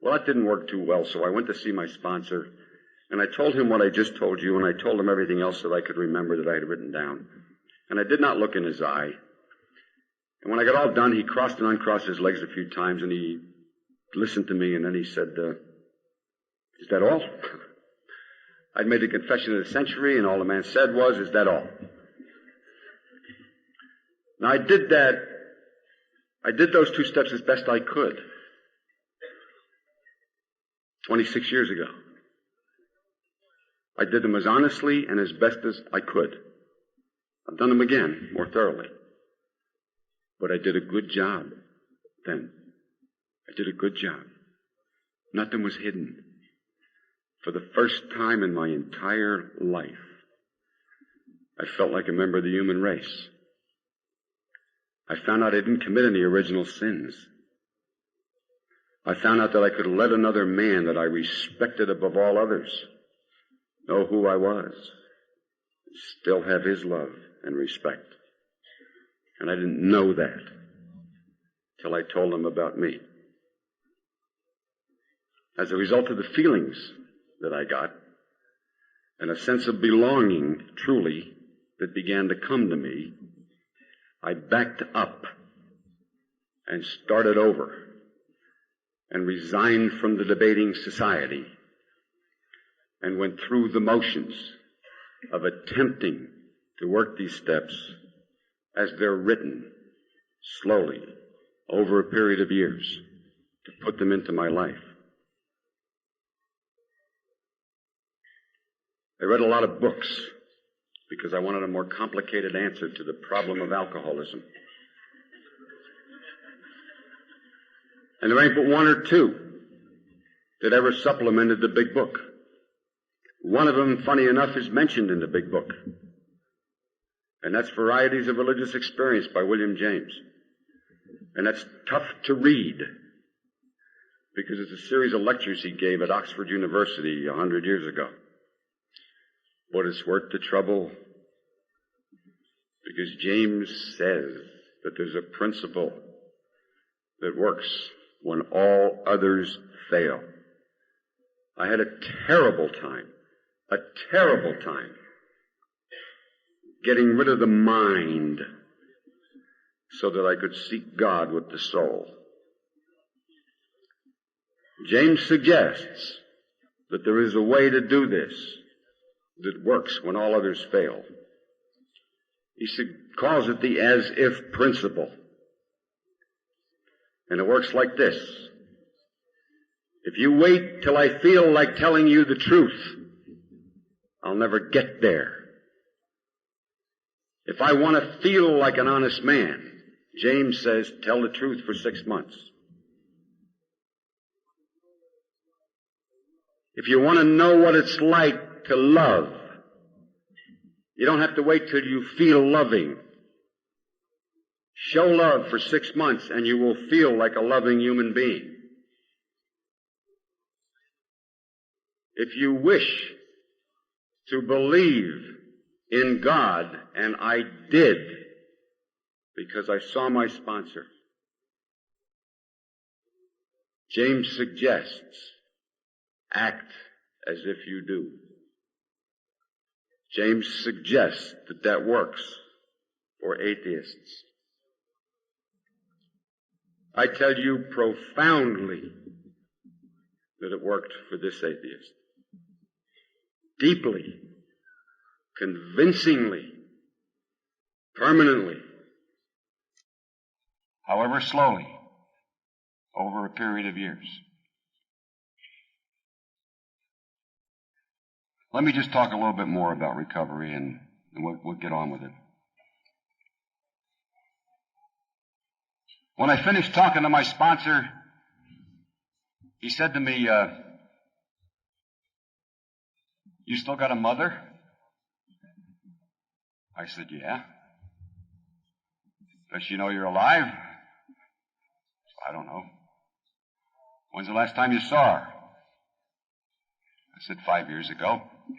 Well, that didn't work too well, so I went to see my sponsor, and I told him what I just told you, and I told him everything else that I could remember that I had written down. And I did not look in his eye. And when I got all done, he crossed and uncrossed his legs a few times, and he listened to me, and then he said, is that all? I'd made the confession of the century, and all the man said was, is that all? Now, I did those 2 steps as best I could. 26 years ago. I did them as honestly and as best as I could. I've done them again, more thoroughly. But I did a good job then. I did a good job. Nothing was hidden. For the first time in my entire life, I felt like a member of the human race. I found out I didn't commit any original sins. I found out that I could let another man that I respected above all others know who I was, still have his love and respect. And I didn't know that till I told him about me. As a result of the feelings that I got, and a sense of belonging, truly, that began to come to me, I backed up and started over and resigned from the debating society and went through the motions of attempting to work these steps as they're written, slowly, over a period of years, to put them into my life. I read a lot of books because I wanted a more complicated answer to the problem of alcoholism. And there ain't but 1 or 2 that ever supplemented the big book. One of them, funny enough, is mentioned in the big book. And that's Varieties of Religious Experience by William James. And that's tough to read because it's a series of lectures he gave at Oxford University 100 years ago. But it's worth the trouble because James says that there's a principle that works when all others fail. I had a terrible time getting rid of the mind so that I could seek God with the soul. James suggests that there is a way to do this that works when all others fail. He calls it the as-if principle. And it works like this. If you wait till I feel like telling you the truth, I'll never get there. If I want to feel like an honest man, James says, tell the truth for 6 months. If you want to know what it's like to love, you don't have to wait till you feel loving. Show love for 6 months and you will feel like a loving human being. If you wish to believe in God, and I did, because I saw my sponsor, James suggests, act as if you do. James suggests that works for atheists. I tell you profoundly that it worked for this atheist. Deeply, convincingly, permanently. However slowly, over a period of years. Let me just talk a little bit more about recovery and we'll get on with it. When I finished talking to my sponsor, he said to me, you still got a mother? I said, yeah. Does she know you're alive? I don't know. When's the last time you saw her? I said, 5 years ago. He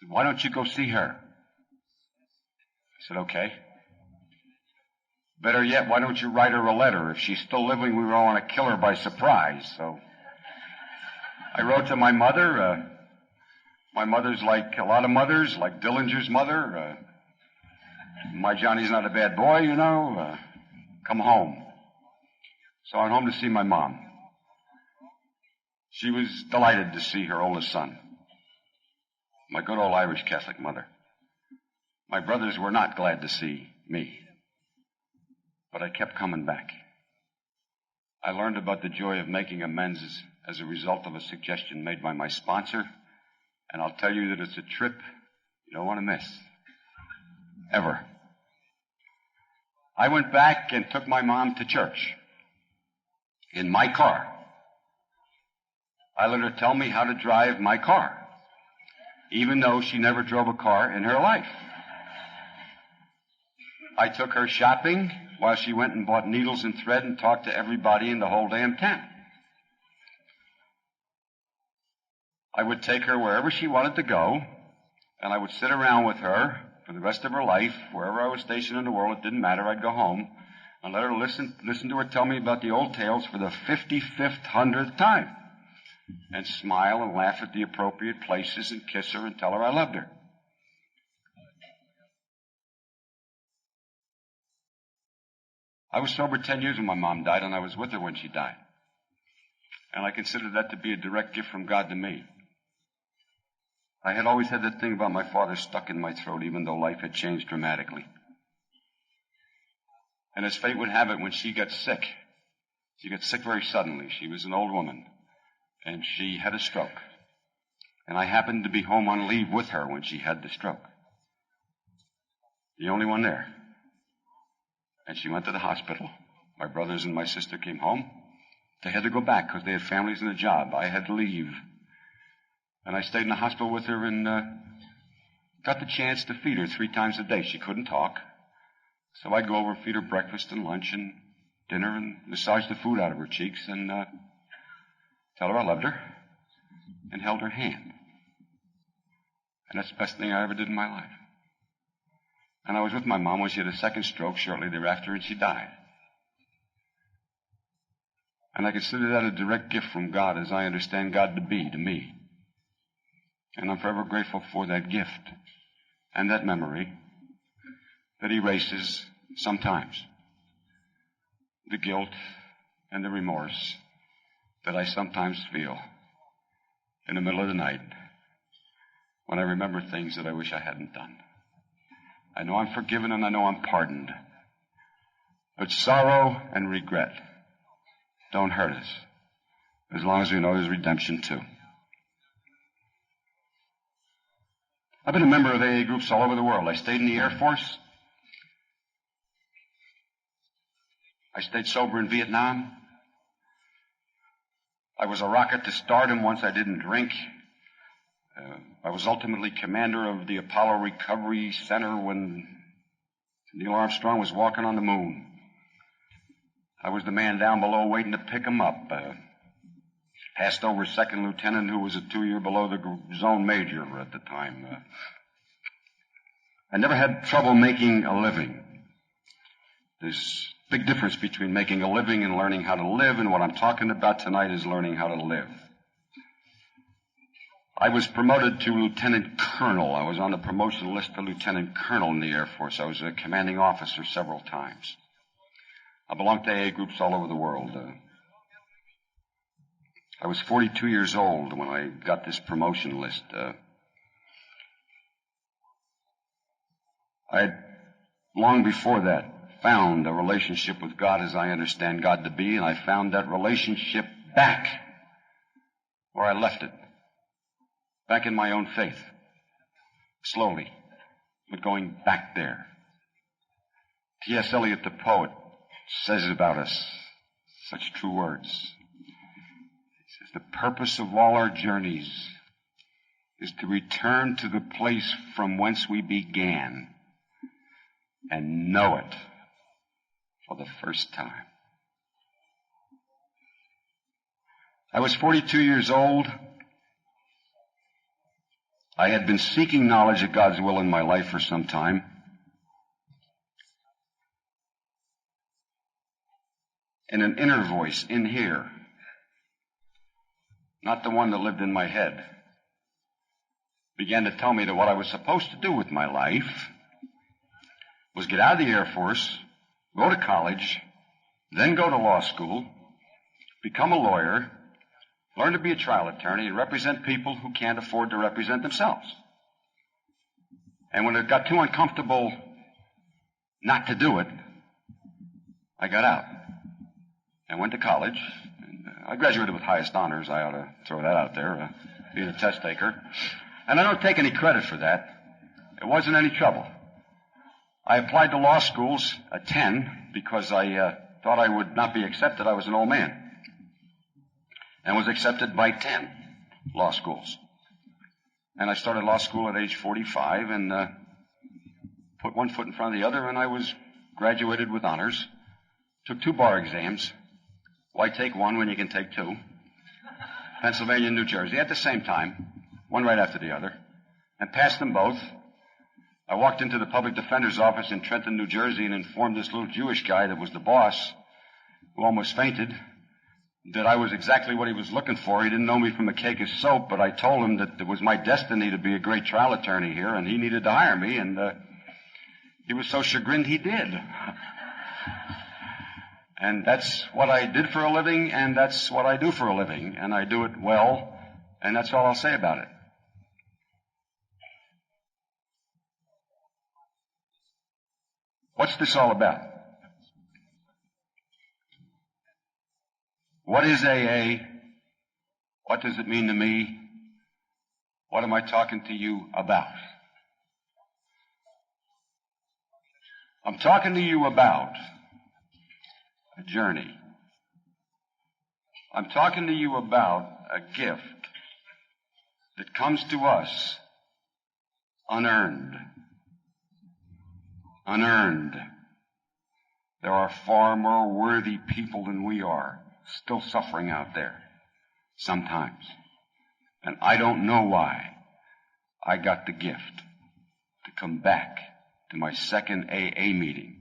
said, why don't you go see her? I said, okay. Better yet, why don't you write her a letter? If she's still living, we don't want to kill her by surprise. So I wrote to my mother. My mother's like a lot of mothers, like Dillinger's mother. My Johnny's not a bad boy, you know. Come home. So I went home to see my mom. She was delighted to see her oldest son. My good old Irish Catholic mother. My brothers were not glad to see me. But I kept coming back. I learned about the joy of making amends as a result of a suggestion made by my sponsor. And I'll tell you that it's a trip you don't want to miss. Ever. I went back and took my mom to church. In my car. I let her tell me how to drive my car. Even though she never drove a car in her life. I took her shopping while she went and bought needles and thread and talked to everybody in the whole damn town. I would take her wherever she wanted to go, and I would sit around with her for the rest of her life. Wherever I was stationed in the world, it didn't matter. I'd go home and let her listen to her tell me about the old tales for the 55th, 100th time, and smile and laugh at the appropriate places and kiss her and tell her I loved her. I was sober 10 years when my mom died, and I was with her when she died. And I consider that to be a direct gift from God to me. I had always had that thing about my father stuck in my throat, even though life had changed dramatically. And as fate would have it, when she got sick very suddenly. She was an old woman, and she had a stroke. And I happened to be home on leave with her when she had the stroke. The only one there. And she went to the hospital. My brothers and my sister came home. They had to go back because they had families and a job. I had to leave. And I stayed in the hospital with her and got the chance to feed her 3 times a day. She couldn't talk. So I'd go over and feed her breakfast and lunch and dinner and massage the food out of her cheeks and tell her I loved her and held her hand. And that's the best thing I ever did in my life. And I was with my mom when she had a second stroke shortly thereafter, and she died. And I consider that a direct gift from God as I understand God to be to me. And I'm forever grateful for that gift and that memory that erases sometimes the guilt and the remorse that I sometimes feel in the middle of the night when I remember things that I wish I hadn't done. I know I'm forgiven and I know I'm pardoned. But sorrow and regret don't hurt us as long as we know there's redemption too. I've been a member of AA groups all over the world. I stayed in the Air Force. I stayed sober in Vietnam. I was a rocket to stardom once I didn't drink. I was ultimately commander of the Apollo Recovery Center when Neil Armstrong was walking on the moon. I was the man down below waiting to pick him up. Passed over a second lieutenant who was a 2-year below the zone major at the time. I never had trouble making a living. There's a big difference between making a living and learning how to live, and what I'm talking about tonight is learning how to live. I was promoted to lieutenant colonel. I was on the promotion list to lieutenant colonel in the Air Force. I was a commanding officer several times. I belonged to AA groups all over the world. I was 42 years old when I got this promotion list. I had, long before that, found a relationship with God as I understand God to be, and I found that relationship back where I left it, back in my own faith, slowly, but going back there. T.S. Eliot, the poet, says about us such true words. He says, the purpose of all our journeys is to return to the place from whence we began and know it for the first time. I was 42 years old. I had been seeking knowledge of God's will in my life for some time. And an inner voice in here, not the one that lived in my head, began to tell me that what I was supposed to do with my life was get out of the Air Force, go to college, then go to law school, become a lawyer, learn to be a trial attorney, and represent people who can't afford to represent themselves. And when it got too uncomfortable not to do it, I got out. I went to college. And I graduated with highest honors. I ought to throw that out there, being a test taker. And I don't take any credit for that. It wasn't any trouble. I applied to law schools at 10 because I thought I would not be accepted. I was an old man. And was accepted by 10 law schools. And I started law school at age 45 and put one foot in front of the other, and I was graduated with honors. Took 2 bar exams. Why take one when you can take 2? Pennsylvania and New Jersey at the same time, one right after the other, and passed them both. I walked into the public defender's office in Trenton, New Jersey, and informed this little Jewish guy that was the boss, who almost fainted, that I was exactly what he was looking for. He didn't know me from a cake of soap, but I told him that it was my destiny to be a great trial attorney here, and he needed to hire me, and he was so chagrined he did. And that's what I did for a living, and that's what I do for a living, and I do it well, and that's all I'll say about it. What's this all about? What is AA? What does it mean to me? What am I talking to you about? I'm talking to you about a journey. I'm talking to you about a gift that comes to us unearned. Unearned. There are far more worthy people than we are still suffering out there sometimes. And I don't know why I got the gift to come back to my second AA meeting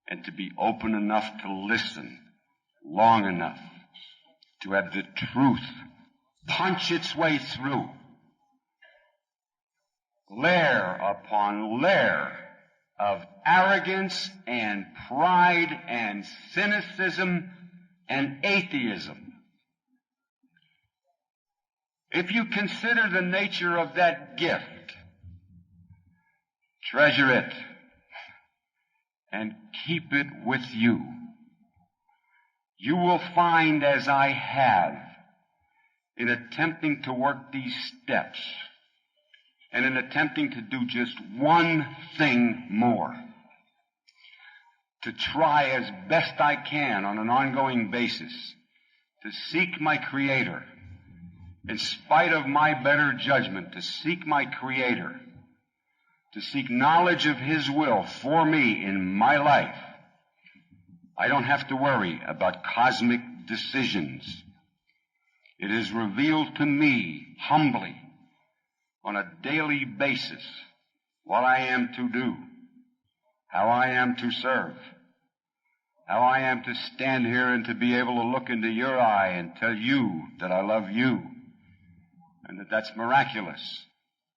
and to be open enough to listen long enough to have the truth punch its way through, layer upon layer of arrogance and pride and cynicism and atheism. If you consider the nature of that gift, treasure it and keep it with you, you will find, as I have, in attempting to work these steps, and in attempting to do just one thing more, to try as best I can on an ongoing basis to seek my Creator, in spite of my better judgment, to seek my Creator, to seek knowledge of His will for me in my life. I don't have to worry about cosmic decisions. It is revealed to me humbly on a daily basis what I am to do, how I am to serve, how I am to stand here and to be able to look into your eye and tell you that I love you, and that that's miraculous,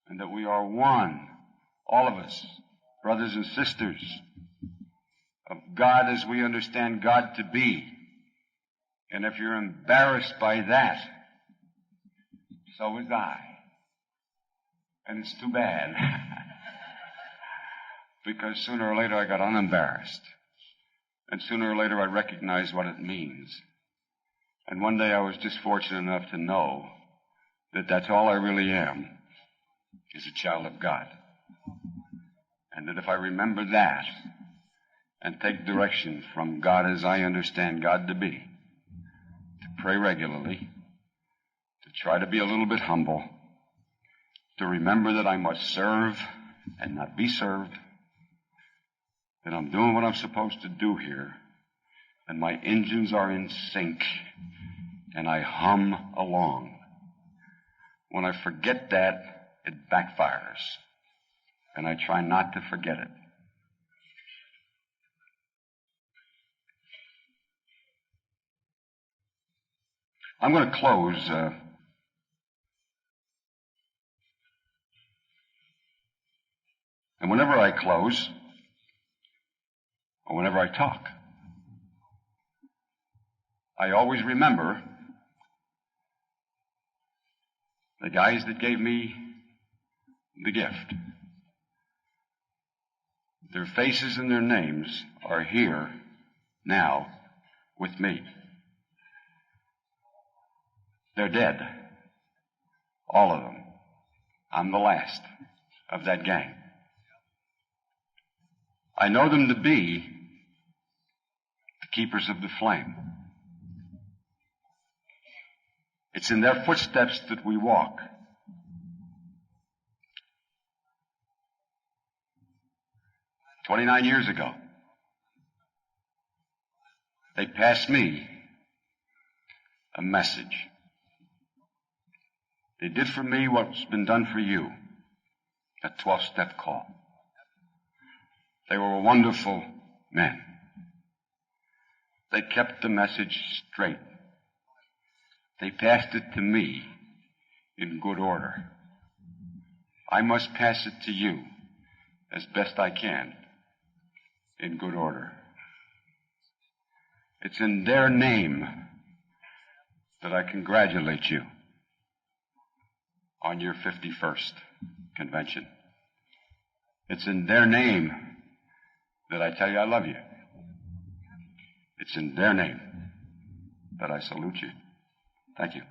and that we are one, all of us, brothers and sisters, of God as we understand God to be. And if you're embarrassed by that, so was I. And it's too bad. Because sooner or later I got unembarrassed. And sooner or later I recognized what it means. And one day I was just fortunate enough to know that that's all I really am, is a child of God. And that if I remember that and take direction from God as I understand God to be, to pray regularly, to try to be a little bit humble, to remember that I must serve and not be served, that I'm doing what I'm supposed to do here, and my engines are in sync, and I hum along. When I forget that, it backfires, and I try not to forget it. I'm going to close and whenever I close, or whenever I talk, I always remember the guys that gave me the gift. Their faces and their names are here now with me. They're dead. All of them. I'm the last of that gang. I know them to be the keepers of the flame. It's in their footsteps that we walk. "29 years ago, they passed me a message. They did for me what's been done for you, a 12-step call. They were wonderful men. They kept the message straight. They passed it to me in good order. I must pass it to you as best I can in good order. It's in their name that I congratulate you on your 51st convention. It's in their name that I tell you I love you. It's in their name that I salute you. Thank you.